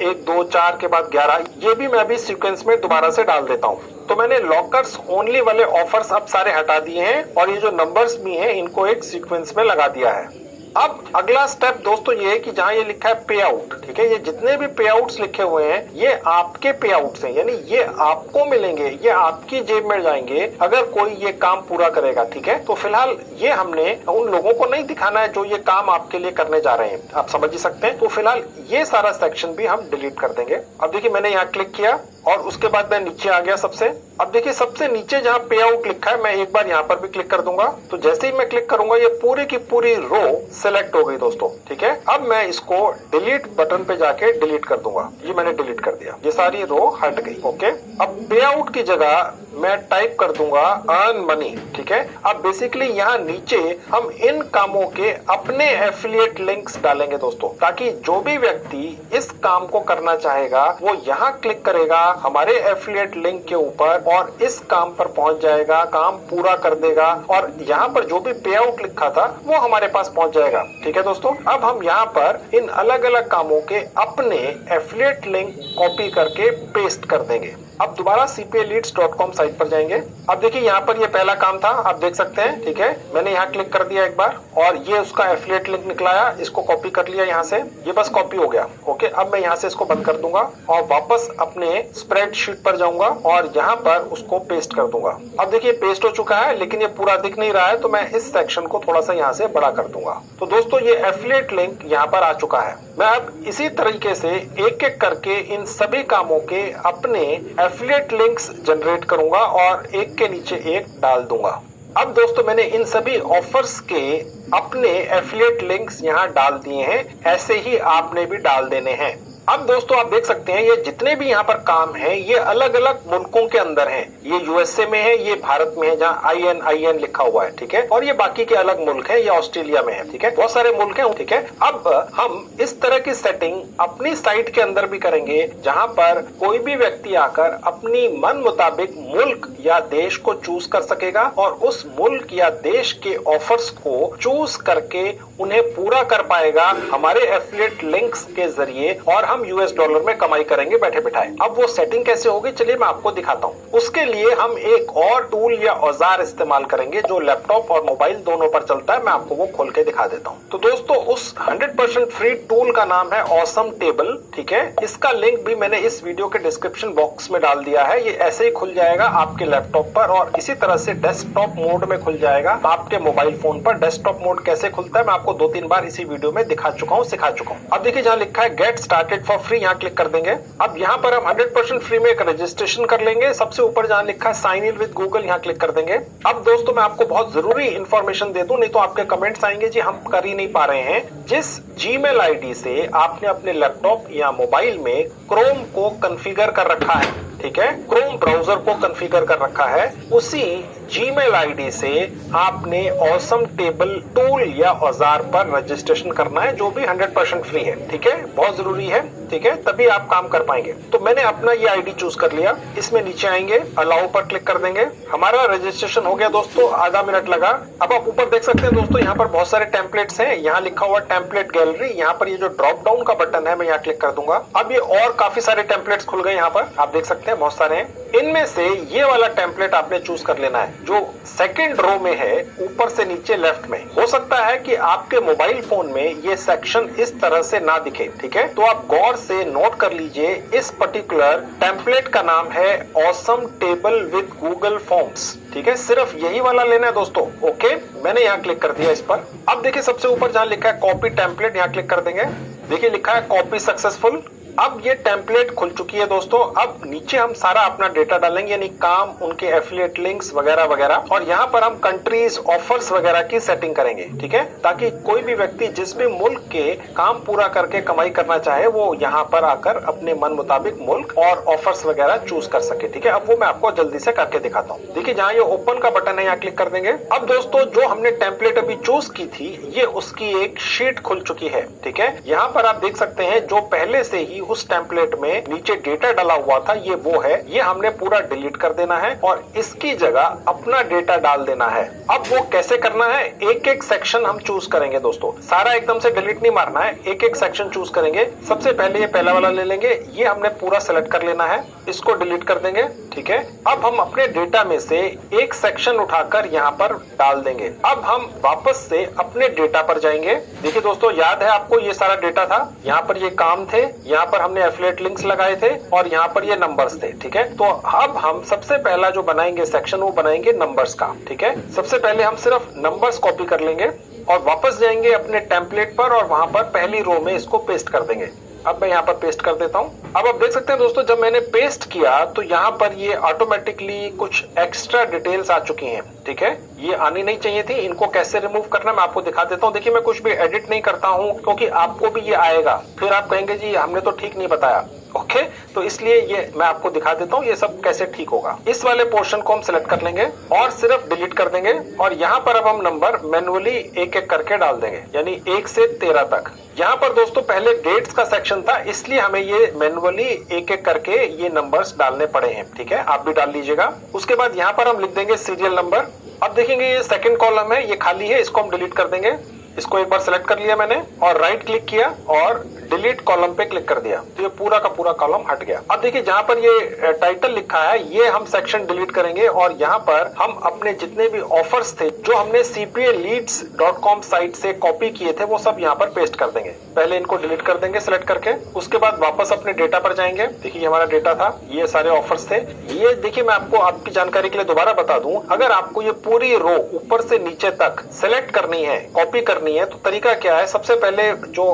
1 2 4 के बाद 11, ये भी मैं अभी सीक्वेंस में दोबारा से डाल देता हूँ। तो मैंने लॉकर्स ओनली वाले ऑफर्स अब सारे हटा दिए हैं और ये जो नंबर्स भी हैं इनको एक सीक्वेंस में लगा दिया है। अब अगला स्टेप दोस्तों ये है कि जहां ये लिखा है पे आउट, ठीक है, ये जितने भी पे आउट्स लिखे हुए हैं ये आपके पे आउट्स हैं, यानी ये आपको मिलेंगे, ये आपकी जेब में जाएंगे अगर कोई ये काम पूरा करेगा। ठीक है, तो फिलहाल ये हमने उन लोगों को नहीं दिखाना है जो ये काम आपके लिए करने जा रहे हैं, आप समझ ही सकते हैं। तो फिलहाल ये सारा सेक्शन भी हम डिलीट कर देंगे। अब देखिए मैंने यहाँ क्लिक किया और उसके बाद मैं नीचे आ गया सबसे। अब देखिए सबसे नीचे जहाँ पे आउट लिखा है मैं एक बार यहाँ पर भी क्लिक कर दूंगा। तो जैसे ही मैं क्लिक करूंगा ये पूरी की पूरी रो सेलेक्ट हो गई दोस्तों। ठीक है, अब मैं इसको डिलीट बटन पे जाके डिलीट कर दूंगा। ये मैंने डिलीट कर दिया, ये सारी रो हट गई। ओके, अब पे आउट की जगह मैं टाइप कर दूंगा अर्न मनी। ठीक है, अब बेसिकली यहाँ नीचे हम इन कामों के अपने एफिलिएट लिंक्स डालेंगे दोस्तों, ताकि जो भी व्यक्ति इस काम को करना चाहेगा वो यहाँ क्लिक करेगा हमारे एफिलिएट लिंक के ऊपर और इस काम पर पहुंच जाएगा, काम पूरा कर देगा और यहाँ पर जो भी पे आउट लिखा था वो हमारे पास पहुंच जाएगा। ठीक है दोस्तों, अब हम यहाँ पर इन अलग अलग कामों के अपने एफिलिएट लिंक कॉपी करके पेस्ट कर देंगे। अब दोबारा cpaleads.com साइट पर जाएंगे। अब देखिए यहाँ पर ये पहला काम था, आप देख सकते हैं। ठीक है, मैंने यहाँ क्लिक कर दिया एक बार और ये उसका एफिलिएट लिंक निकलाया, इसको कॉपी कर लिया यहाँ से, ये बस कॉपी हो गया। ओके, अब मैं यहाँ से इसको बंद कर दूंगा और वापस अपने स्प्रेडशीट पर जाऊंगा और यहाँ पर उसको पेस्ट कर दूंगा। अब देखिए पेस्ट हो चुका है, लेकिन ये पूरा दिख नहीं रहा है, तो मैं इस सेक्शन को थोड़ा सा यहाँ से बड़ा कर दूंगा। तो दोस्तों ये एफिलिएट लिंक यहाँ पर आ चुका है। मैं अब इसी तरीके से एक एक करके इन सभी कामों के अपने एफिलिएट लिंक्स जनरेट करूंगा और एक के नीचे एक डाल दूंगा। अब दोस्तों मैंने इन सभी ऑफर्स के अपने एफिलिएट लिंक्स यहाँ डाल दिए हैं, ऐसे ही आपने भी डाल देने हैं। अब दोस्तों आप देख सकते हैं ये जितने भी यहाँ पर काम हैं ये अलग अलग मुल्कों के अंदर हैं। ये यूएसए में है, ये भारत में है जहाँ IN लिखा हुआ है। ठीक है, और ये बाकी के अलग मुल्क हैं, ये ऑस्ट्रेलिया में है। ठीक है, बहुत सारे मुल्क हैं। ठीक है, अब हम इस तरह की सेटिंग अपनी साइट के अंदर भी करेंगे जहाँ पर कोई भी व्यक्ति आकर अपनी मन मुताबिक मुल्क या देश को चूज कर सकेगा और उस मुल्क या देश के ऑफर्स को चूज करके उन्हें पूरा कर पाएगा हमारे एफिलिएट लिंक्स के जरिए और हम $US में कमाई करेंगे बैठे बिठाए। अब वो सेटिंग कैसे होगी चलिए मैं आपको दिखाता हूँ। उसके लिए हम एक और टूल या औजार इस्तेमाल करेंगे जो लैपटॉप और मोबाइल दोनों पर चलता है। मैं आपको वो खोल के दिखा देता हूँ। तो दोस्तों उस 100% फ्री टूल का नाम है ऑसम टेबल। ठीक है, इसका लिंक भी मैंने इस वीडियो के डिस्क्रिप्शन बॉक्स में डाल दिया है। ये ऐसे ही खुल जाएगा आपके लैपटॉप पर और इसी तरह से डेस्कटॉप मोड में खुल जाएगा आपके मोबाइल फोन पर। डेस्कटॉप मोड कैसे खुलता है मैं आपको 2-3 बार इसी वीडियो में दिखा चुका हूँ, सिखा चुका हूँ। अब देखिए जहाँ लिखा है गेट स्टार्टेड फॉर फ्री, यहाँ क्लिक कर देंगे। अब यहाँ पर हम 100% फ्री में एक रजिस्ट्रेशन कर लेंगे। सबसे ऊपर जहाँ लिखा है साइन इन विद गूगल, यहाँ क्लिक कर देंगे। अब दोस्तों मैं आपको बहुत जरूरी इंफॉर्मेशन दे दूं, नहीं तो आपके कमेंट्स आएंगे जी हम कर ही नहीं पा रहे हैं। जिस जीमेल आईडी से आपने अपने लैपटॉप या मोबाइल में क्रोम को कॉन्फ़िगर कर रखा है, ठीक है, क्रोम ब्राउजर को कॉन्फ़िगर कर रखा है, उसी जीमेल आईडी से आपने ऑसम टेबल टूल या औजार पर रजिस्ट्रेशन करना है जो भी 100% फ्री है। ठीक है, बहुत जरूरी है। ठीक है, तभी आप काम कर पाएंगे। तो मैंने अपना ये आईडी चूज कर लिया। इसमें नीचे आएंगे, अलाउ पर क्लिक कर देंगे। हमारा रजिस्ट्रेशन हो गया दोस्तों, आधा मिनट लगा। अब आप ऊपर देख सकते हैं दोस्तों यहाँ पर बहुत सारे टेम्पलेट्स हैं। यहाँ लिखा हुआ टेम्पलेट गैलरी, यहाँ पर ये जो ड्रॉप डाउन का बटन है मैं यहाँ क्लिक कर दूंगा। अब ये और काफी सारे टेम्पलेट्स खुल गए, यहाँ पर आप देख सकते हैं बहुत सारे हैं। इनमें से ये वाला टेम्पलेट आपने चूज कर लेना है जो सेकंड रो में है, ऊपर से नीचे लेफ्ट में। हो सकता है कि आपके मोबाइल फोन में ये सेक्शन इस तरह से ना दिखे। ठीक है, तो आप गौर से नोट कर लीजिए, इस पर्टिकुलर टेम्पलेट का नाम है awesome table with Google forms. ठीक है, सिर्फ यही वाला लेना है दोस्तों। ओके, मैंने यहाँ क्लिक कर दिया इस पर। अब देखिए सबसे ऊपर जहाँ लिखा है कॉपी टेम्पलेट, यहाँ क्लिक कर देंगे। देखिए लिखा है कॉपी सक्सेसफुल। अब ये टेम्पलेट खुल चुकी है दोस्तों। अब नीचे हम सारा अपना डेटा डालेंगे, यानी काम, उनके एफिलिएट लिंक्स वगैरह वगैरह, और यहाँ पर हम कंट्रीज, ऑफर्स वगैरह की सेटिंग करेंगे, ठीक है, ताकि कोई भी व्यक्ति जिस भी मुल्क के काम पूरा करके कमाई करना चाहे वो यहाँ पर आकर अपने मन मुताबिक मुल्क और ऑफर्स वगैरह चूज कर सके, ठीक है। अब वो मैं आपको जल्दी से करके दिखाता हूँ। देखिए जहाँ ये ओपन का बटन है यहाँ क्लिक कर देंगे। अब दोस्तों जो हमने टेम्पलेट अभी चूज की थी ये उसकी एक शीट खुल चुकी है, ठीक है। यहाँ पर आप देख सकते हैं जो पहले से ही उस टेम्पलेट में नीचे डेटा डाला हुआ था ये वो है, ये हमने पूरा डिलीट कर देना है और इसकी जगह अपना डेटा डाल देना है। अब वो कैसे करना है, एक एक सेक्शन हम चूज करेंगे दोस्तों, सारा एकदम से डिलीट नहीं मारना है, एक एक सेक्शन चूज करेंगे। सबसे पहले ये पहला वाला ले लेंगे, ये हमने पूरा सेलेक्ट कर लेना है, इसको डिलीट कर देंगे, ठीक है। अब हम अपने डेटा में से एक सेक्शन उठाकर यहाँ पर डाल देंगे। अब हम वापस से अपने डेटा पर जाएंगे। देखिए दोस्तों याद है आपको ये सारा डेटा था, यहाँ पर ये काम थे, यहाँ पर हमने एफिलिएट लिंक्स लगाए थे और यहाँ पर ये नंबर्स थे, ठीक है। तो अब हम सबसे पहला जो बनाएंगे सेक्शन वो बनाएंगे नंबर्स का, ठीक है। सबसे पहले हम सिर्फ नंबर्स कॉपी कर लेंगे और वापस जाएंगे अपने टेम्पलेट पर और वहां पर पहली रो में इसको पेस्ट कर देंगे। अब मैं यहाँ पर पेस्ट कर देता हूँ। अब आप देख सकते हैं दोस्तों जब मैंने पेस्ट किया तो यहाँ पर ये ऑटोमेटिकली कुछ एक्स्ट्रा डिटेल्स आ चुकी हैं, ठीक है। ये आनी नहीं चाहिए थी, इनको कैसे रिमूव करना मैं आपको दिखा देता हूँ। देखिए मैं कुछ भी एडिट नहीं करता हूँ क्योंकि आपको भी ये आएगा, फिर आप कहेंगे जी हमने तो ठीक नहीं बताया, ओके। तो इसलिए ये मैं आपको दिखा देता हूँ ये सब कैसे ठीक होगा। इस वाले पोर्शन को हम सिलेक्ट कर लेंगे और सिर्फ डिलीट कर देंगे और यहाँ पर अब हम नंबर मैन्युअली एक एक करके डाल देंगे, यानी 1 से 13 तक। यहाँ पर दोस्तों पहले डेट्स का सेक्शन था इसलिए हमें ये मैन्युअली एक एक करके ये नंबर्स डालने पड़े हैं, ठीक है। आप भी डाल लीजिएगा। उसके बाद यहाँ पर हम लिख देंगे सीरियल नंबर। अब देखेंगे ये सेकंड कॉलम है, ये खाली है, इसको हम डिलीट कर देंगे। इसको एक बार सेलेक्ट कर लिया मैंने और राइट क्लिक किया और डिलीट कॉलम पे क्लिक कर दिया, तो ये पूरा का पूरा कॉलम हट गया। अब देखिए जहाँ पर ये टाइटल लिखा है ये हम सेक्शन डिलीट करेंगे और यहाँ पर हम अपने जितने भी ऑफर्स थे जो हमने cpaleads.com साइट से कॉपी किए थे वो सब यहाँ पर पेस्ट कर देंगे। पहले इनको डिलीट कर देंगे सेलेक्ट करके, उसके बाद वापस अपने डेटा पर जाएंगे। देखिए हमारा डेटा था, ये सारे ऑफर्स थे। ये देखिए मैं आपको आपकी जानकारी के लिए दोबारा बता दूं, अगर आपको ये पूरी रो ऊपर से नीचे तक सेलेक्ट करनी है, कॉपी करनी है, तो तरीका क्या है, सबसे पहले जो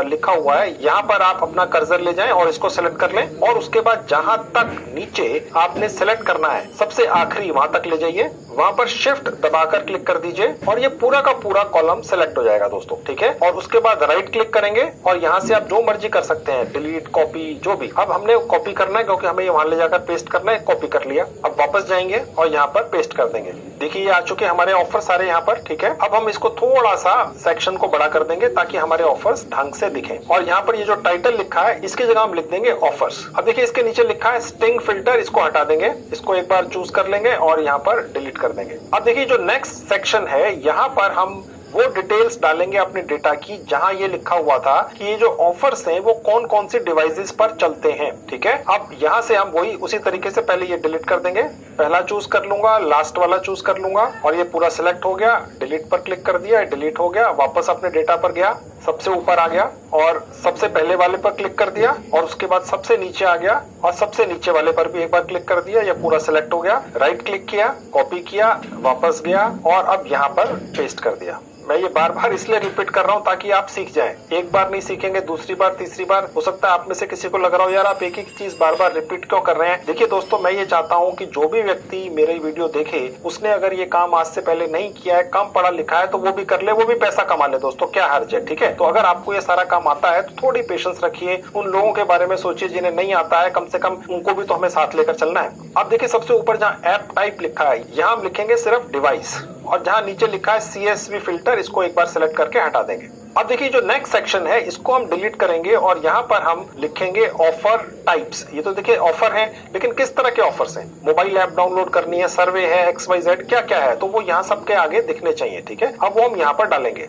लिखा हुआ है यहाँ पर आप अपना कर्सर ले जाएं और इसको सेलेक्ट कर लें और उसके बाद जहां तक नीचे आपने सेलेक्ट करना है सबसे आखिरी वहां तक ले जाइए, वहां पर शिफ्ट दबाकर क्लिक कर दीजिए और ये पूरा का पूरा कॉलम सेलेक्ट हो जाएगा दोस्तों, ठीक है। और उसके बाद राइट क्लिक करेंगे और यहाँ से आप जो मर्जी कर सकते हैं, डिलीट, कॉपी, जो भी। अब हमने कॉपी करना है क्योंकि हमें वहां ले जाकर पेस्ट करना है, कॉपी कर लिया। अब वापस जाएंगे और यहाँ पर पेस्ट कर देंगे। देखिए ये आ चुके हमारे ऑफर सारे यहाँ पर, ठीक है। अब हम इसको थोड़ा सा सेक्शन को बड़ा कर देंगे ताकि हमारे ऑफर्स ढंग से दिखें और यहाँ पर ये जो टाइटल लिखा है इसकी जगह हम लिख देंगे ऑफर्स। अब देखिए इसके नीचे लिखा है स्टिंग फिल्टर, इसको हटा देंगे, इसको एक बार चूज कर लेंगे और यहाँ पर डिलीट कर देंगे। अब देखिए जो नेक्स्ट सेक्शन है यहाँ पर हम वो डिटेल्स डालेंगे अपने डेटा की जहां ये लिखा हुआ था कि ये जो ऑफर्स हैं वो कौन कौन सी डिवाइसेस पर चलते हैं, ठीक है। अब यहाँ से हम वही उसी तरीके से पहले ये डिलीट कर देंगे, पहला चूज कर लूंगा, लास्ट वाला चूज कर लूंगा और ये पूरा सिलेक्ट हो गया। डिलीट पर क्लिक कर दिया, डिलीट हो गया। वापस अपने डेटा पर गया, सबसे ऊपर आ गया और सबसे पहले वाले पर क्लिक कर दिया और उसके बाद सबसे नीचे आ गया और सबसे नीचे वाले पर भी एक बार क्लिक कर दिया, ये पूरा सिलेक्ट हो गया। राइट क्लिक किया, कॉपी किया, वापस गया और अब यहाँ पर पेस्ट कर दिया। मैं ये बार बार इसलिए रिपीट कर रहा हूँ ताकि आप सीख जाएं। एक बार नहीं सीखेंगे, दूसरी बार, तीसरी बार, हो सकता है आप में से किसी को लग रहा हो यार आप एक ही चीज बार बार रिपीट क्यों कर रहे हैं। देखिए दोस्तों मैं ये चाहता हूँ कि जो भी व्यक्ति मेरे वीडियो देखे उसने अगर ये काम आज से पहले नहीं किया है, कम पढ़ा लिखा है, तो वो भी कर ले, वो भी पैसा कमा ले दोस्तों, क्या हर्ज है, ठीक है। तो अगर आपको ये सारा काम आता है तो थोड़ी पेशेंस रखिए, उन लोगों के बारे में सोचिए जिन्हें नहीं आता है, कम से कम उनको भी तो हमें साथ लेकर चलना है। अब देखिए सबसे ऊपर जहाँ ऐप टाइप लिखा है यहाँ हम लिखेंगे सिर्फ डिवाइस और जहाँ नीचे लिखा है CSV फिल्टर, इसको एक बार सेलेक्ट करके हटा देंगे। अब देखिए जो नेक्स्ट सेक्शन है इसको हम डिलीट करेंगे और यहाँ पर हम लिखेंगे ऑफर टाइप्स। ये तो देखिए ऑफर है, लेकिन किस तरह के ऑफर्स हैं, मोबाइल ऐप डाउनलोड करनी है, सर्वे है, XYZ क्या क्या है, तो वो यहाँ सबके आगे दिखने चाहिए, ठीक है। अब वो हम यहाँ पर डालेंगे।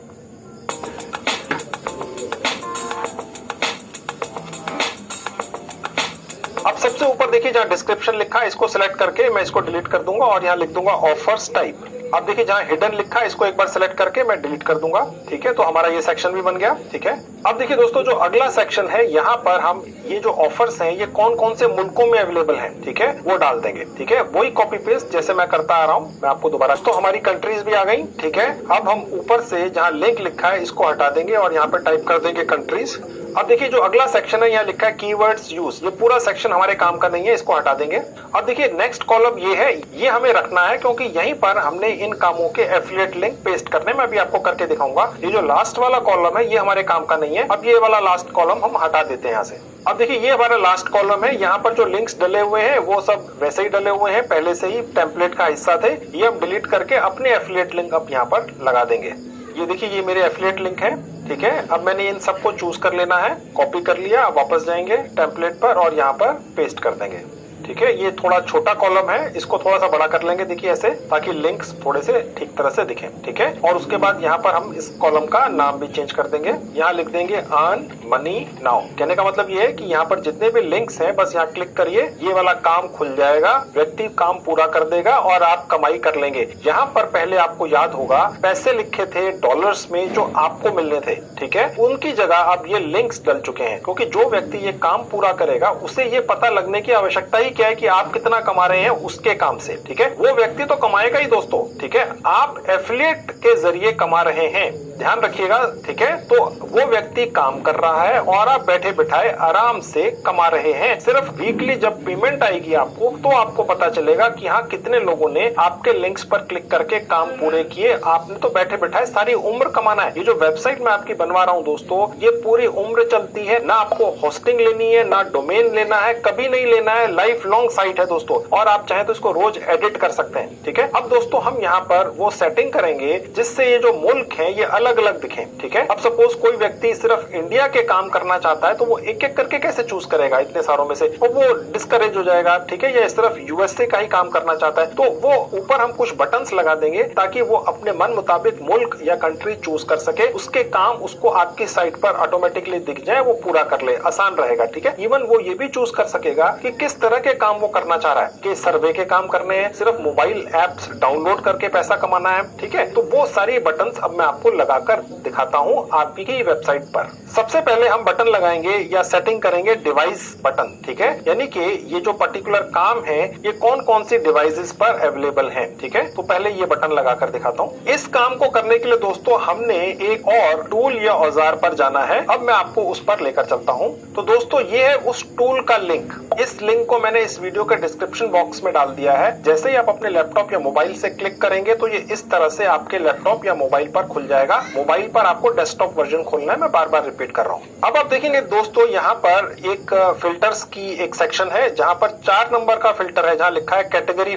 अब सबसे ऊपर देखिए जहाँ डिस्क्रिप्शन लिखा है इसको सिलेक्ट करके मैं इसको डिलीट कर दूंगा और यहाँ लिख दूंगा ऑफर्स टाइप। अब देखिए जहाँ हिडन लिखा है इसको एक बार सिलेक्ट करके मैं डिलीट कर दूंगा, ठीक है। तो हमारा ये सेक्शन भी बन गया, ठीक है। अब देखिए दोस्तों जो अगला सेक्शन है यहाँ पर हम ये जो ऑफर्स हैं ये कौन कौन से मुल्कों में अवेलेबल हैं, ठीक है, वो डाल देंगे, ठीक है। वही कॉपी पेस्ट जैसे मैं करता आ रहा हूँ, मैं आपको दोबारा। तो हमारी कंट्रीज भी आ गई, ठीक है। अब हम ऊपर से जहाँ लिंक लिखा है इसको हटा देंगे और यहाँ पर टाइप कर देंगे कंट्रीज अब देखिए जो अगला सेक्शन है यहाँ लिखा है कीवर्ड्स यूज, ये पूरा सेक्शन हमारे काम का नहीं है, इसको हटा देंगे। अब देखिए नेक्स्ट कॉलम ये है, ये हमें रखना है क्योंकि यहीं पर हमने इन कामों के एफिलिएट लिंक पेस्ट करने में अभी आपको करके दिखाऊंगा। ये जो लास्ट वाला कॉलम है ये हमारे काम का नहीं है। अब ये वाला लास्ट कॉलम हम हटा देते हैं यहाँ से। अब देखिए ये हमारा लास्ट कॉलम है, यहाँ पर जो लिंक्स डले हुए हैं वो सब वैसे ही डले हुए हैं, पहले से ही टेम्पलेट का हिस्सा थे। ये हम डिलीट करके अपने एफिलिएट लिंक अब यहाँ पर लगा देंगे। ये देखिए ये मेरे एफिलिएट लिंक है, ठीक है। अब मैंने इन सबको चूज कर लेना है, कॉपी कर लिया। अब वापस जाएंगे टेम्पलेट पर और यहाँ पर पेस्ट कर देंगे, ठीक है। ये थोड़ा छोटा कॉलम है, इसको थोड़ा सा बड़ा कर लेंगे, देखिए ऐसे, ताकि लिंक्स थोड़े से ठीक तरह से दिखें, ठीक है। और उसके बाद यहाँ पर हम इस कॉलम का नाम भी चेंज कर देंगे, यहाँ लिख देंगे अर्न मनी नाउ। कहने का मतलब ये है कि यहाँ पर जितने भी लिंक्स हैं बस यहाँ क्लिक करिए, ये वाला काम खुल जाएगा, व्यक्ति काम पूरा कर देगा और आप कमाई कर लेंगे। यहाँ पर पहले आपको याद होगा पैसे लिखे थे डॉलर्स में जो आपको मिलने थे, ठीक है, उनकी जगह अब ये लिंक्स डल चुके हैं, क्योंकि जो व्यक्ति ये काम पूरा करेगा उसे ये पता लगने की आवश्यकता ही क्या है कि आप कितना कमा रहे हैं उसके काम से, ठीक है। वो व्यक्ति तो कमाएगा ही दोस्तों, ठीक है। आप एफिलिएट के जरिए कमा रहे हैं, ध्यान रखिएगा, ठीक है। तो वो व्यक्ति काम कर रहा है और आप बैठे बिठाए आराम से कमा रहे हैं। सिर्फ वीकली जब पेमेंट आएगी आपको तो आपको पता चलेगा कि हाँ कितने लोगों ने आपके लिंक्स पर क्लिक करके काम पूरे किए। आपने तो बैठे बिठाए सारी उम्र कमाना है। ये जो वेबसाइट मैं आपकी बनवा रहा हूँ दोस्तों, ये पूरी उम्र चलती है, ना आपको होस्टिंग लेनी है, ना डोमेन लेना है, कभी नहीं लेना है, लाइफ लॉन्ग साइट है दोस्तों। और आप चाहे तो इसको रोज एडिट कर सकते हैं, ठीक है। अब दोस्तों हम यहाँ पर वो सेटिंग करेंगे जिससे ये जो मुल्क है ये अलग अलग दिखे, ठीक है। अब सपोज कोई व्यक्ति सिर्फ इंडिया के काम करना चाहता है तो वो एक एक करके कैसे चूज करेगा इतने सारों में से, और वो डिस्करेज हो जाएगा, ठीक है। या सिर्फ यूएसए का ही काम करना चाहता है तो वो ऊपर हम कुछ बटन्स लगा देंगे ताकि वो अपने मन मुताबिक मुल्क या कंट्री चूज कर सके, उसके काम उसको आपकी साइट पर ऑटोमेटिकली दिख जाए, वो पूरा कर ले, आसान रहेगा, ठीक है। इवन वो ये भी चूज कर सकेगा कि किस तरह के काम वो करना चाह रहा है, कि सर्वे के काम करने हैं, सिर्फ मोबाइल एप्स डाउनलोड करके पैसा कमाना है, ठीक है। तो वो सारी बटन्स अब मैं आपको लगाकर दिखाता हूँ आपकी वेबसाइट पर। सबसे पहले हम बटन लगाएंगे या सेटिंग करेंगे डिवाइस बटन, ठीक है। यानी कि ये जो पर्टिकुलर काम है ये कौन कौन सी डिवाइसेस पर अवेलेबल है, ठीक है। तो पहले ये बटन लगाकर दिखाता हूँ। इस काम को करने के लिए दोस्तों हमने एक और टूल या औजार पर जाना है। अब मैं आपको उस पर लेकर चलता हूँ। तो दोस्तों ये है उस टूल का लिंक। इस लिंक को मैंने इस वीडियो के डिस्क्रिप्शन बॉक्स में डाल दिया है। जैसे ही आप अपने लैपटॉप या मोबाइल से क्लिक करेंगे तो ये इस तरह से आपके लैपटॉप या मोबाइल पर खुल जाएगा। मोबाइल पर आपको डेस्कटॉप वर्जन खोलना है, मैं बार बार रिपीट कर रहा हूँ। अब आप देखेंगे दोस्तों यहाँ पर एक फिल्टर्स की एक सेक्शन है जहाँ पर 4 नंबर का फिल्टर है, जहाँ लिखा है कैटेगरी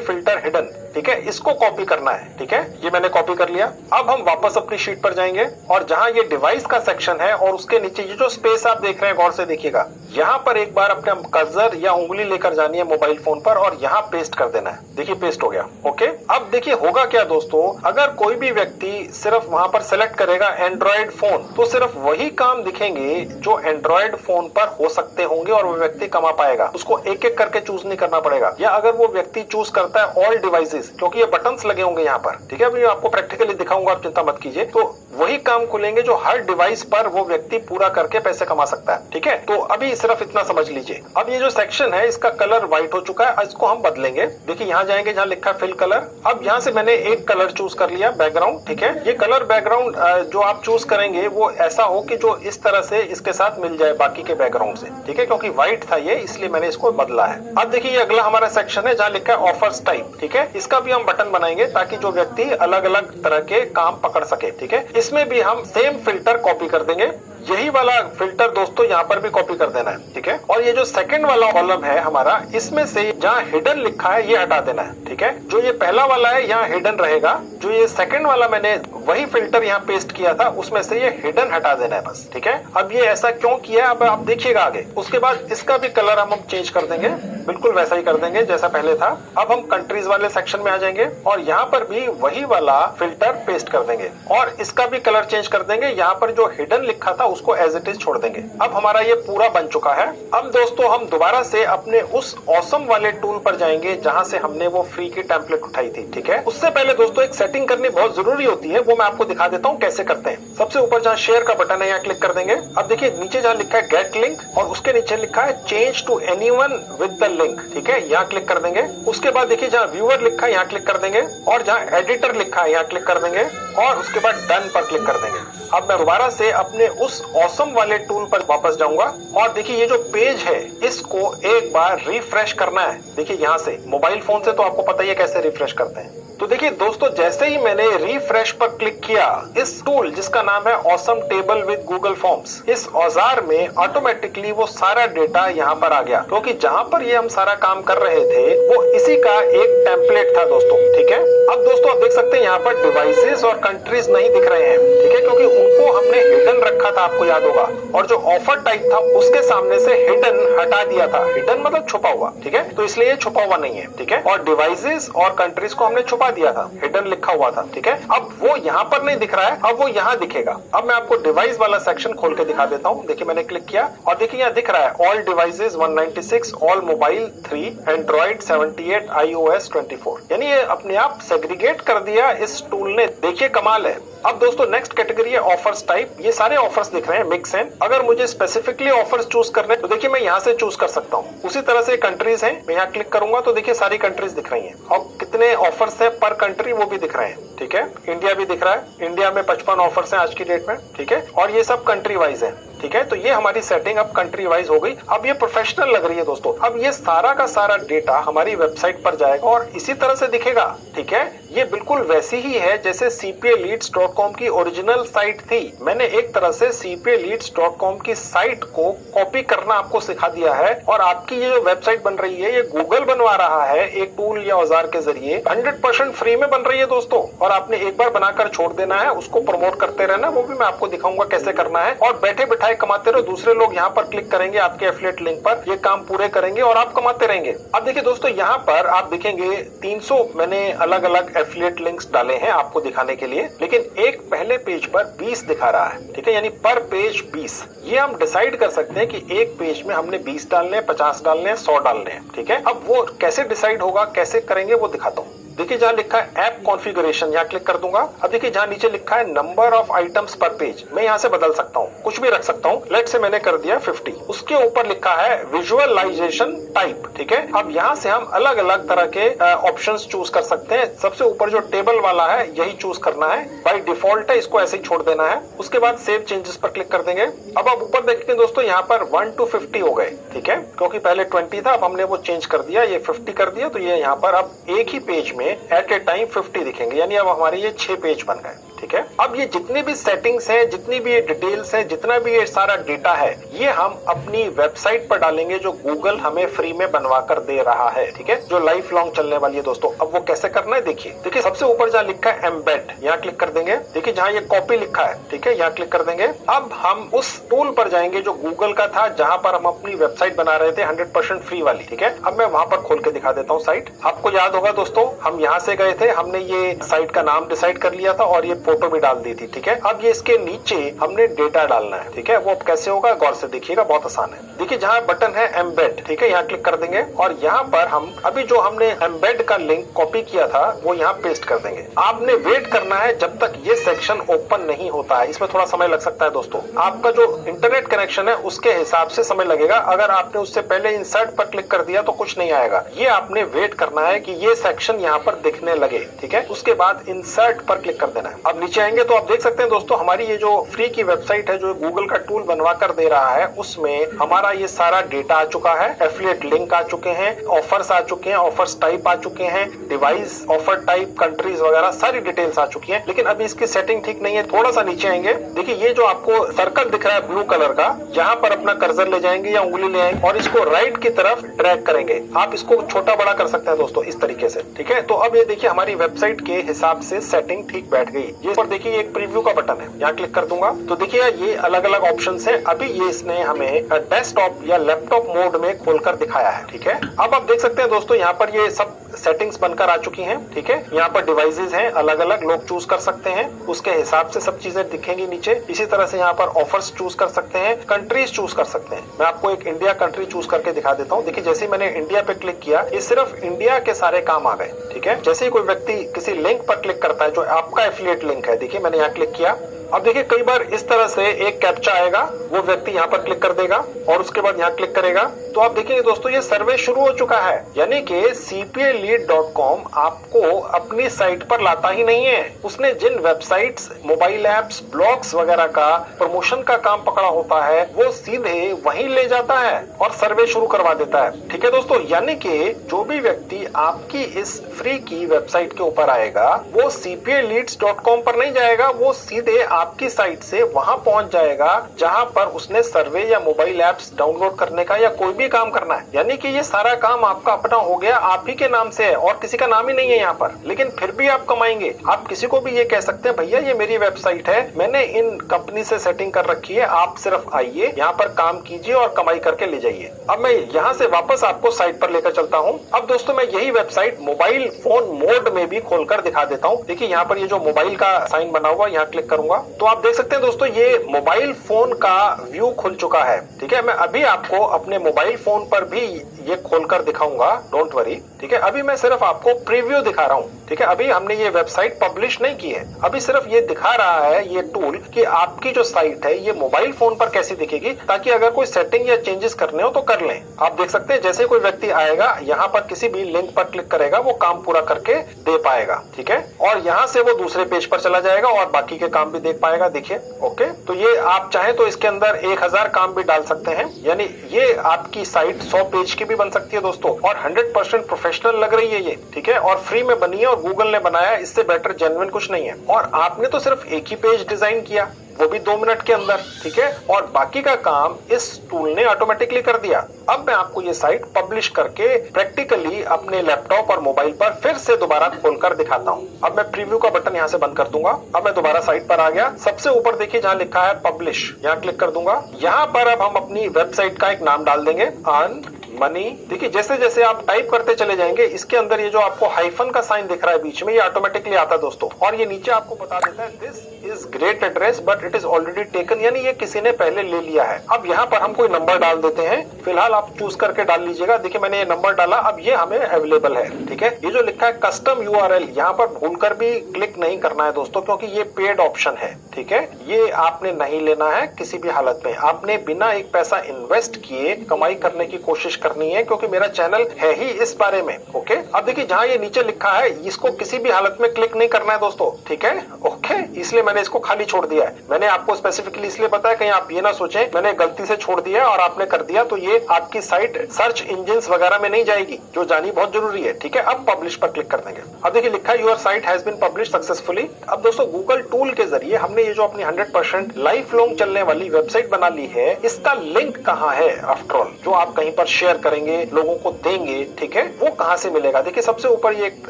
फिल्टर हिडन, ठीक है। इसको कॉपी करना है, ठीक है। ये मैंने कॉपी कर लिया। अब हम वापस अपनी शीट पर जाएंगे और जहाँ ये डिवाइस का सेक्शन है और उसके नीचे ये जो स्पेस आप देख रहे हैं, गौर से देखिएगा, यहाँ पर एक बार अपने कर्सर या उंगली लेकर जानी है मोबाइल फोन पर और यहाँ पेस्ट कर देना है। देखिए पेस्ट हो गया, ओके। अब देखिए होगा क्या दोस्तों, अगर कोई भी व्यक्ति सिर्फ वहां पर सेलेक्ट करेगा एंड्रॉइड फोन तो सिर्फ वही काम दिखेंगे जो एंड्रॉइड फोन पर हो सकते होंगे और वो व्यक्ति कमा पाएगा। उसको एक एक करके चूज नहीं करना पड़ेगा। या अगर वो व्यक्ति चूज करता है ऑल डिवाइसेस, क्योंकि ये बटन्स लगे होंगे यहाँ पर, ठीक है। अभी आपको प्रैक्टिकली दिखाऊंगा, आप चिंता मत कीजिए। तो वही काम खुलेंगे जो हर डिवाइस पर वो व्यक्ति पूरा करके पैसे कमा सकता है, ठीक है। तो अभी सिर्फ इतना समझ लीजिए। अब ये जो सेक्शन है इसका कलर व्हाइट हो चुका है, इसको हम बदलेंगे। देखिए यहाँ जाएंगे जहाँ लिखा है फिल कलर। अब यहाँ से मैंने एक कलर चूज कर लिया, बैकग्राउंड, ठीक है। ये कलर बैकग्राउंड जो आप चूज करेंगे वो ऐसा हो कि जो इस तरह से इसके साथ मिल जाए बाकी के बैकग्राउंड से, ठीक है। क्योंकि व्हाइट था ये, इसलिए मैंने इसको बदला है। अब देखिए ये अगला हमारा सेक्शन है जहाँ लिखा है ऑफर्स टाइप, ठीक है। इसका भी हम बटन बनाएंगे ताकि जो व्यक्ति अलग अलग तरह के काम पकड़ सके, ठीक है। इसमें भी हम सेम फिल्टर कॉपी कर देंगे। यही वाला फिल्टर दोस्तों यहाँ पर भी कॉपी कर देना है, ठीक है। और ये जो सेकंड वाला कॉलम है हमारा, इसमें से जहाँ हिडन लिखा है ये हटा देना है, ठीक है। जो ये पहला वाला है यहाँ हिडन रहेगा, जो ये सेकंड वाला मैंने वही फिल्टर यहाँ पेस्ट किया था उसमें से ये हिडन हटा देना है बस, ठीक है। अब ये ऐसा क्यों किया अब आप देखिएगा आगे। उसके बाद इसका भी कलर हम चेंज कर देंगे, बिल्कुल वैसा ही कर देंगे जैसा पहले था। अब हम कंट्रीज वाले सेक्शन में आ जाएंगे और यहाँ पर भी वही वाला फिल्टर पेस्ट कर देंगे और इसका भी कलर चेंज कर देंगे। यहाँ पर जो हिडन लिखा था उसको एज इट इज छोड़ देंगे। अब हमारा ये पूरा बन चुका है। अब दोस्तों हम दोबारा से अपने उस ऑसम वाले टूल पर जाएंगे जहां से हमने वो फ्री की टेम्पलेट उठाई थी, ठीक है। उससे पहले दोस्तों एक सेटिंग करनी बहुत जरूरी होती है, वो मैं आपको दिखा देता हूँ कैसे करते हैं। सबसे ऊपर जहाँ शेयर का बटन है यहाँ क्लिक कर देंगे। अब देखिए नीचे जहाँ लिखा है गेट लिंक और उसके नीचे लिखा है change to anyone with the link, ठीक है। यहाँ क्लिक कर देंगे। उसके बाद देखिए जहाँ व्यूअर लिखा है यहाँ क्लिक कर देंगे और जहाँ एडिटर लिखा है यहाँ क्लिक कर देंगे और उसके बाद डन पर क्लिक कर देंगे। अब मैं दोबारा से अपने उस ऑसम वाले टूल पर वापस जाऊंगा और देखिए ये जो पेज है इसको एक बार रिफ्रेश करना है। देखिए यहाँ से मोबाइल फोन से तो आपको पता ही है कैसे रिफ्रेश करते हैं। तो देखिए दोस्तों, जैसे ही मैंने रिफ्रेश पर क्लिक किया, इस टूल जिसका नाम है awesome table with Google forms, इस औजार में ऑटोमेटिकली वो सारा डेटा यहाँ पर आ गया, क्योंकि जहाँ पर ये हम सारा काम कर रहे थे वो इसी का एक टेम्पलेट था दोस्तों। ठीक है, अब दोस्तों आप देख सकते हैं यहाँ पर डिवाइसेस और कंट्रीज नहीं दिख रहे हैं। ठीक है, क्योंकि उनको हमने हिडन रखा था, आपको याद होगा, और जो ऑफर टाइप था उसके सामने से हिडन हटा दिया था। हिडन मतलब छुपा हुआ। ठीक है, तो इसलिए छुपा हुआ नहीं है। ठीक है, और डिवाइसेस और कंट्रीज को हमने छुपा दिया था, हिडन लिखा हुआ था। ठीक है, अब वो यहाँ पर नहीं दिख रहा है, अब वो यहाँ दिखेगा। अब मैं आपको डिवाइस वाला सेक्शन खोल के दिखा देता हूँ। देखिए मैंने क्लिक किया और देखिए यहाँ दिख रहा है all devices 196, all mobile 3, Android 78, iOS 24। यानी ये अपने आप सेग्रीगेट कर दिया इस टूल ने। देखिए कमाल है। अब दोस्तों नेक्स्ट कैटेगरी है ऑफर्स टाइप। ये सारे ऑफर्स दिख रहे हैं, मिक्स हैं। अगर मुझे स्पेसिफिकली ऑफर्स चूज करने तो देखिए मैं यहाँ से चूज कर सकता हूँ। उसी तरह से कंट्रीज हैं, मैं यहाँ क्लिक करूंगा तो देखिए सारी कंट्रीज दिख रही हैं और कितने ऑफर्स है पर कंट्री वो भी दिख रहे हैं। ठीक है, इंडिया भी दिख रहा है, इंडिया में 55 ऑफर्स हैं आज की डेट में। ठीक है, और ये सब कंट्री वाइज है। ठीक है, तो ये हमारी सेटिंग अब कंट्री वाइज हो गई। अब ये प्रोफेशनल लग रही है दोस्तों। अब ये सारा का सारा डेटा हमारी वेबसाइट पर जाएगा और इसी तरह से दिखेगा। ठीक है, ये बिल्कुल वैसी ही है जैसे cpaleads.com की ओरिजिनल साइट थी। मैंने एक तरह से cpaleads.com की साइट को कॉपी करना आपको सिखा दिया है और आपकी ये जो वेबसाइट बन रही है ये गूगल बनवा रहा है एक टूल या औजार के जरिए। 100% फ्री में बन रही है दोस्तों, और आपने एक बार बनाकर छोड़ देना है, उसको प्रमोट करते रहना। वो भी मैं आपको दिखाऊंगा कैसे करना है, और बैठे बैठाए कमाते रहो। दूसरे लोग यहाँ पर क्लिक करेंगे आपके एफिलिएट लिंक पर, ये काम पूरे करेंगे और आप कमाते रहेंगे। अब देखिए दोस्तों, यहाँ पर आप देखेंगे 300 मैंने अलग अलग एफिलिएट लिंक्स डाले हैं आपको दिखाने के लिए, लेकिन एक पहले पेज पर 20 दिखा रहा है। ठीक है, यानी पर पेज 20। ये हम डिसाइड कर सकते हैं कि एक पेज में हमने 20 डालने हैं, 50 डालने हैं, 100 डालने हैं। ठीक है, अब वो कैसे डिसाइड होगा, कैसे करेंगे वो दिखाता हूँ। देखिए जहाँ लिखा है ऐप कॉन्फ़िगरेशन, यहाँ क्लिक कर दूंगा। अब देखिए जहाँ नीचे लिखा है नंबर ऑफ आइटम्स पर पेज, मैं यहाँ से बदल सकता हूँ, कुछ भी रख सकता हूँ। लेट से मैंने कर दिया 50। उसके ऊपर लिखा है विजुअलाइजेशन टाइप। ठीक है, अब यहाँ से हम अलग अलग तरह के ऑप्शंस चूज कर सकते हैं। सबसे ऊपर जो टेबल वाला है यही चूज करना है, बाय डिफॉल्ट है, इसको ऐसे ही छोड़ देना है। उसके बाद सेव चेंजेस पर क्लिक कर देंगे। अब आप ऊपर देखेंगे दोस्तों, यहाँ पर 1 to 50 हो गए। ठीक है, क्योंकि पहले 20 था, अब हमने वो चेंज कर दिया, ये 50 कर दिया, तो ये यहाँ पर अब एक ही पेज में एट ए टाइम 50 दिखेंगे, यानी अब हमारे ये 6 पेज बन गए। ठीक है, अब ये जितनी भी सेटिंग्स हैं, जितनी भी ये डिटेल्स हैं, जितना भी ये सारा डेटा है, ये हम अपनी वेबसाइट पर डालेंगे जो गूगल हमें फ्री में बनवा कर दे रहा है। ठीक है, जो लाइफ लॉन्ग चलने वाली है दोस्तों। अब वो कैसे करना है देखिए। देखिए सबसे ऊपर जहाँ लिखा है एम्बेड, यहाँ क्लिक कर देंगे। देखिए जहाँ ये कॉपी लिखा है, ठीक है, यहाँ क्लिक कर देंगे। अब हम उस टूल पर जाएंगे जो गूगल का था, जहाँ पर हम अपनी वेबसाइट बना रहे थे 100% फ्री वाली। ठीक है, अब मैं वहां पर खोल के दिखा देता हूँ साइट। आपको याद होगा दोस्तों, हम यहाँ से गए थे, हमने ये साइट का नाम डिसाइड कर लिया था और ये फोटो भी डाल दी थी। ठीक है, अब ये इसके नीचे हमने डेटा डालना है। ठीक है, वो अब कैसे होगा गौर से देखिएगा, बहुत आसान है। देखिए जहाँ बटन है एम्बेड, ठीक है, यहाँ क्लिक कर देंगे और यहाँ पर हम अभी जो हमने एम्बेड का लिंक कॉपी किया था वो यहाँ पेस्ट कर देंगे। आपने वेट करना है जब तक ये सेक्शन ओपन नहीं होता है। इसमें थोड़ा समय लग सकता है दोस्तों, आपका जो इंटरनेट कनेक्शन है उसके हिसाब से समय लगेगा। अगर आपने उससे पहले इंसर्ट पर क्लिक कर दिया तो कुछ नहीं आएगा। ये आपने वेट करना है कि ये सेक्शन यहाँ पर दिखने लगे। ठीक है, उसके बाद इंसर्ट पर क्लिक कर देना है। अब नीचे आएंगे तो आप देख सकते हैं दोस्तों, हमारी ये जो फ्री की वेबसाइट है जो गूगल का टूल बनवा कर दे रहा है, उसमें हमारा ये सारा डेटा आ चुका है, एफिलिएट लिंक आ चुके हैं, ऑफर्स आ चुके हैं, ऑफर्स टाइप आ चुके हैं, डिवाइस, ऑफर टाइप, कंट्रीज वगैरह सारी डिटेल्स आ चुकी हैं। लेकिन अभी इसकी सेटिंग ठीक नहीं है। थोड़ा सा नीचे आएंगे, देखिए ये जो आपको सर्कल दिख रहा है ब्लू कलर का, यहाँ पर अपना कर्सर ले जाएंगे या उंगली ले आएंगे और इसको राइट की तरफ ड्रैग करेंगे। आप इसको छोटा बड़ा कर सकते हैं दोस्तों इस तरीके से। ठीक है, तो अब ये देखिए हमारी वेबसाइट के हिसाब से सेटिंग ठीक बैठ गई। ये पर देखिए एक प्रीव्यू का बटन है, यहाँ क्लिक कर दूंगा तो देखिए ये अलग अलग ऑप्शंस हैं। अभी ये इसने हमें डेस्कटॉप या लैपटॉप मोड में खोलकर दिखाया है। ठीक है, अब आप देख सकते हैं दोस्तों, यहाँ पर ये सब सेटिंग्स बनकर आ चुकी हैं। ठीक है, यहाँ पर डिवाइसेस हैं, अलग अलग लोग चूज कर सकते हैं, उसके हिसाब से सब चीजें दिखेंगी नीचे। इसी तरह से यहाँ पर ऑफर्स चूज कर सकते हैं, कंट्रीज चूज कर सकते हैं। मैं आपको एक इंडिया कंट्री चूज करके दिखा देता हूँ। देखिए जैसे मैंने इंडिया पे क्लिक किया, ये सिर्फ इंडिया के सारे काम आ गए। ठीक है, जैसे ही कोई व्यक्ति किसी लिंक पर क्लिक करता है जो आपका एफिलिएट लिंक है, देखिए मैंने यहाँ क्लिक किया अब देखिए कई बार इस तरह से एक कैप्चा आएगा, वो व्यक्ति यहाँ पर क्लिक कर देगा और उसके बाद यहाँ क्लिक करेगा तो आप देखेंगे दोस्तों ये सर्वे शुरू हो चुका है। यानी कि cpalead.com आपको अपनी साइट पर लाता ही नहीं है। उसने जिन वेबसाइट्स, मोबाइल एप्स, ब्लॉग्स वगैरह का प्रमोशन का काम पकड़ा होता है वो सीधे वहीं ले जाता है और सर्वे शुरू करवा देता है। ठीक है दोस्तों, यानी कि जो भी व्यक्ति आपकी इस फ्री की वेबसाइट के ऊपर आएगा वो cpaleads.com पर नहीं जाएगा, वो सीधे आपकी साइट से वहां पहुंच जाएगा जहां पर उसने सर्वे या मोबाइल एप्स डाउनलोड करने का या कोई भी काम करना है। यानी कि ये सारा काम आपका अपना हो गया, आप ही के नाम से है और किसी का नाम ही नहीं है यहाँ पर, लेकिन फिर भी आप कमाएंगे। आप किसी को भी ये कह सकते हैं भैया ये मेरी वेबसाइट है, मैंने इन कंपनी से सेटिंग कर रखी है, आप सिर्फ आइए यहाँ पर काम कीजिए और कमाई करके ले जाइए। अब मैं यहाँ से वापस आपको साइट पर लेकर चलता हूँ। अब दोस्तों मैं यही वेबसाइट मोबाइल फोन मोड में भी खोलकर दिखा देता हूँ। देखिए यहाँ पर ये जो मोबाइल का साइन बना हुआ, यहाँ क्लिक करूंगा तो आप देख सकते हैं दोस्तों ये मोबाइल फोन का व्यू खुल चुका है। ठीक है, मैं अभी आपको अपने मोबाइल फोन पर भी ये खोलकर दिखाऊंगा, डोंट वरी। ठीक है, अभी मैं सिर्फ आपको प्रीव्यू दिखा रहा हूँ। ठीक है, अभी हमने ये वेबसाइट पब्लिश नहीं की है, अभी सिर्फ ये दिखा रहा है ये टूल कि आपकी जो साइट है ये मोबाइल फोन पर कैसी दिखेगी, ताकि अगर कोई सेटिंग या चेंजेस करने हो तो कर लें। आप देख सकते हैं जैसे कोई व्यक्ति आएगा यहाँ पर किसी भी लिंक पर क्लिक करेगा वो काम पूरा करके दे पाएगा। ठीक है, और यहाँ से वो दूसरे पेज पर चला जाएगा और बाकी के काम भी देख पाएगा। देखिए ओके, तो ये आप चाहें तो इसके अंदर 1000 काम भी डाल सकते हैं, यानी ये आपकी साइट 100 पेज की भी बन सकती है दोस्तों, और 100% प्रोफेशनल लग रही है ये। ठीक है, और फ्री में बनी है और गूगल ने बनाया, इससे बेटर जेन्युइन कुछ नहीं है। और आपने तो सिर्फ एक ही पेज डिजाइन किया, वो भी 2 मिनट के अंदर। ठीक है, और बाकी का काम इस टूल ने ऑटोमेटिकली कर दिया। अब मैं आपको ये साइट पब्लिश करके प्रैक्टिकली अपने लैपटॉप और मोबाइल पर फिर से दोबारा खोलकर दिखाता हूँ। अब मैं प्रीव्यू का बटन यहाँ से बंद कर दूंगा। अब मैं दोबारा साइट पर आ गया। सबसे ऊपर देखिए जहाँ लिखा है पब्लिश, यहाँ क्लिक कर दूंगा। यहाँ पर अब हम अपनी वेबसाइट का एक नाम डाल देंगे, अर्न मनी। देखिए जैसे जैसे आप टाइप करते चले जाएंगे इसके अंदर ये जो आपको हाइफन का साइन दिख रहा है बीच में, ये ऑटोमेटिकली आता है दोस्तों, और ये नीचे आपको बता देता है this is great address but it is already taken, यानी ये किसी ने पहले ले लिया है। अब यहाँ पर हम कोई नंबर डाल देते हैं, फिलहाल आप चूज करके डाल लीजिएगा। देखिए मैंने ये नंबर डाला, अब ये हमें अवेलेबल है। ठीक है, ये जो लिखा है कस्टम URL, यहाँ पर भूलकर भी क्लिक नहीं करना है दोस्तों, क्योंकि ये पेड ऑप्शन है। ठीक है, ये आपने नहीं लेना है किसी भी हालत में, आपने बिना एक पैसा इन्वेस्ट किए कमाई करने की कोशिश करनी है, क्योंकि मेरा चैनल है ही इस बारे में। ओके, अब देखिए जहाँ ये नीचे लिखा है इसको किसी भी हालत में क्लिक नहीं करना है दोस्तों। ठीक है, ओके, इसलिए मैंने इसको खाली छोड़ दिया है। मैंने आपको स्पेसिफिकली इसलिए बताया कहीं आप ये ना सोचें मैंने गलती से छोड़ दिया और आपने कर दिया, तो ये आपकी साइट सर्च इंजिन्स वगैरह में नहीं जाएगी, जो जानी बहुत जरूरी है। ठीक है, अब पब्लिश पर क्लिक कर देंगे। अब देखिए लिखा है your site has been publish successfully. अब दोस्तों गूगल टूल के जरिए हमने ये जो अपनी 100% लाइफ लॉन्ग चलने वाली वेबसाइट बना ली है, इसका लिंक कहाँ है आफ्टर ऑल, जो आप कहीं पर शेयर करेंगे, लोगों को देंगे। ठीक है, वो कहाँ से मिलेगा? देखिए सबसे ऊपर ये एक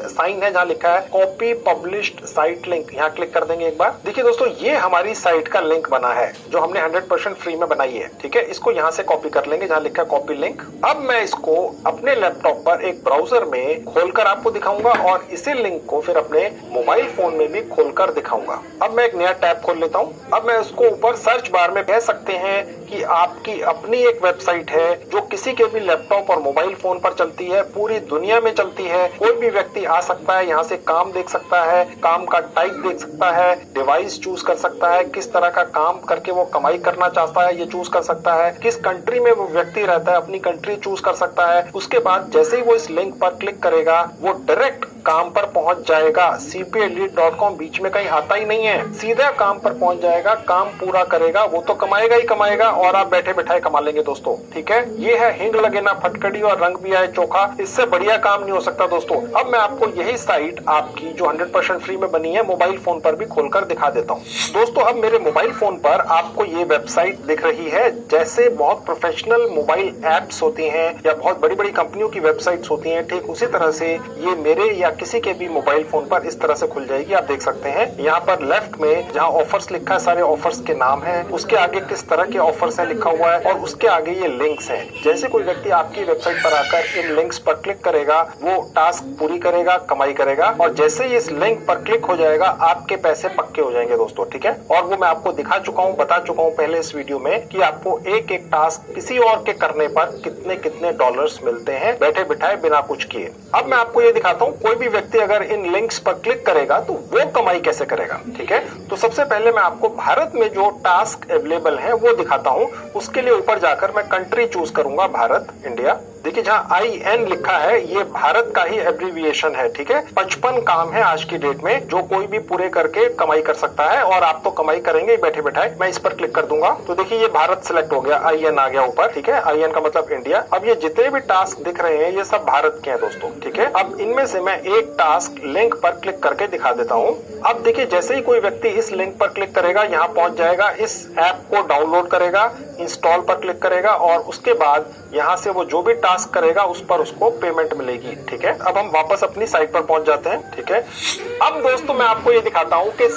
साइन है जहाँ लिखा है कॉपी पब्लिश्ड साइट लिंक, यहाँ क्लिक कर देंगे एक बार। देखिए दोस्तों ये हमारी साइट का लिंक बना है जो हमने 100% फ्री में बनाई है। ठीक है, इसको यहाँ से कॉपी कर लेंगे जहाँ लिखा है कॉपी लिंक। अब मैं इसको अपने लैपटॉप पर एक ब्राउजर में खोलकर आपको दिखाऊंगा और इसी लिंक को फिर अपने मोबाइल फोन में भी खोलकर दिखाऊंगा। अब मैं एक नया टैब खोल लेता हूँ। अब मैं उसको ऊपर सर्च बार में कह सकते हैं कि आपकी अपनी एक वेबसाइट है जो किसी के भी लैपटॉप और मोबाइल फोन पर चलती है, पूरी दुनिया में चलती है। कोई भी व्यक्ति आ सकता है, यहाँ से काम देख सकता है, काम का टाइप देख सकता है, डिवाइस चूज कर सकता है, किस तरह का काम करके वो कमाई करना चाहता है ये चूज कर सकता है, किस कंट्री में वो व्यक्ति रहता है अपनी कंट्री चूज कर सकता है। उसके बाद जैसे ही वो इस लिंक पर क्लिक करेगा वो डायरेक्ट काम पर पहुंच जाएगा। cpalead.com बीच में कहीं आता ही नहीं है, सीधा काम पर पहुंच जाएगा, काम पूरा करेगा, वो तो कमाएगा ही कमाएगा और आप बैठे बैठाए कमा लेंगे दोस्तों। ठीक है, ये है हिंग लगे ना फटकड़ी और रंग भी आए चोखा, इससे बढ़िया काम नहीं हो सकता दोस्तों। अब मैं आपको यही साइट आपकी जो 100% फ्री में बनी है मोबाइल फोन पर भी खोलकर दिखा देता हूँ दोस्तों। अब मेरे मोबाइल फोन पर आपको ये वेबसाइट दिख रही है, जैसे बहुत प्रोफेशनल मोबाइल एप्स होती हैं या बहुत बड़ी बड़ी कंपनियों की वेबसाइट्स होती हैं, ठीक उसी तरह से ये मेरे या किसी के भी मोबाइल फोन पर इस तरह से खुल जाएगी। आप देख सकते हैं यहाँ पर लेफ्ट में जहाँ ऑफर्स लिखा है, सारे ऑफर्स के नाम है, उसके आगे किस तरह के ऑफर्स है लिखा हुआ है और उसके आगे ये लिंक्स हैं। जैसे कोई व्यक्ति आपकी वेबसाइट पर आकर इन लिंक्स पर क्लिक करेगा वो टास्क पूरी करेगा, कमाई करेगा, और जैसे ही इस लिंक पर क्लिक हो जाएगा आपके पैसे पक्के हो जाएंगे दोस्तों, ठीक है। और वो मैं आपको दिखा चुका हूँ, बता चुका हूँ पहले इस वीडियो में कि आपको एक एक टास्क किसी और के करने पर कितने कितने डॉलर्स मिलते हैं बैठे बिठाए बिना कुछ किए। अब मैं आपको ये दिखाता हूँ कोई भी व्यक्ति अगर इन लिंक्स पर क्लिक करेगा तो वो कमाई कैसे करेगा, ठीक है। तो सबसे पहले मैं आपको भारत में जो टास्क अवेलेबल है वो दिखाता हूँ। उसके लिए ऊपर जाकर मैं कंट्री चूज करूंगा, भारत, इंडिया। देखिए जहाँ IN लिखा है ये भारत का ही एब्रीविएशन है, ठीक है। 55 काम है आज की डेट में जो कोई भी पूरे करके कमाई कर सकता है, और आप तो कमाई करेंगे बैठे बैठाए। मैं इस पर क्लिक कर दूंगा तो देखिए ये भारत सिलेक्ट हो गया, IN आ गया ऊपर, ठीक है। IN का मतलब इंडिया। अब ये जितने भी टास्क दिख रहे हैं ये सब भारत के हैं दोस्तों, ठीक है। अब इनमें से मैं एक टास्क लिंक पर क्लिक करके दिखा देता हूँ। अब देखिए जैसे ही कोई व्यक्ति इस लिंक पर क्लिक करेगा यहाँ पहुंच जाएगा, इस ऐप को डाउनलोड करेगा, इंस्टॉल पर क्लिक करेगा, और उसके बाद यहाँ से वो जो भी टास्क करेगा उस पर उसको पेमेंट मिलेगी, ठीक है। अब हम वापस अपनी साइट पर पहुंच जाते हैं, ठीक है। अब दोस्तों मैं आपको ये दिखाता हूँ कि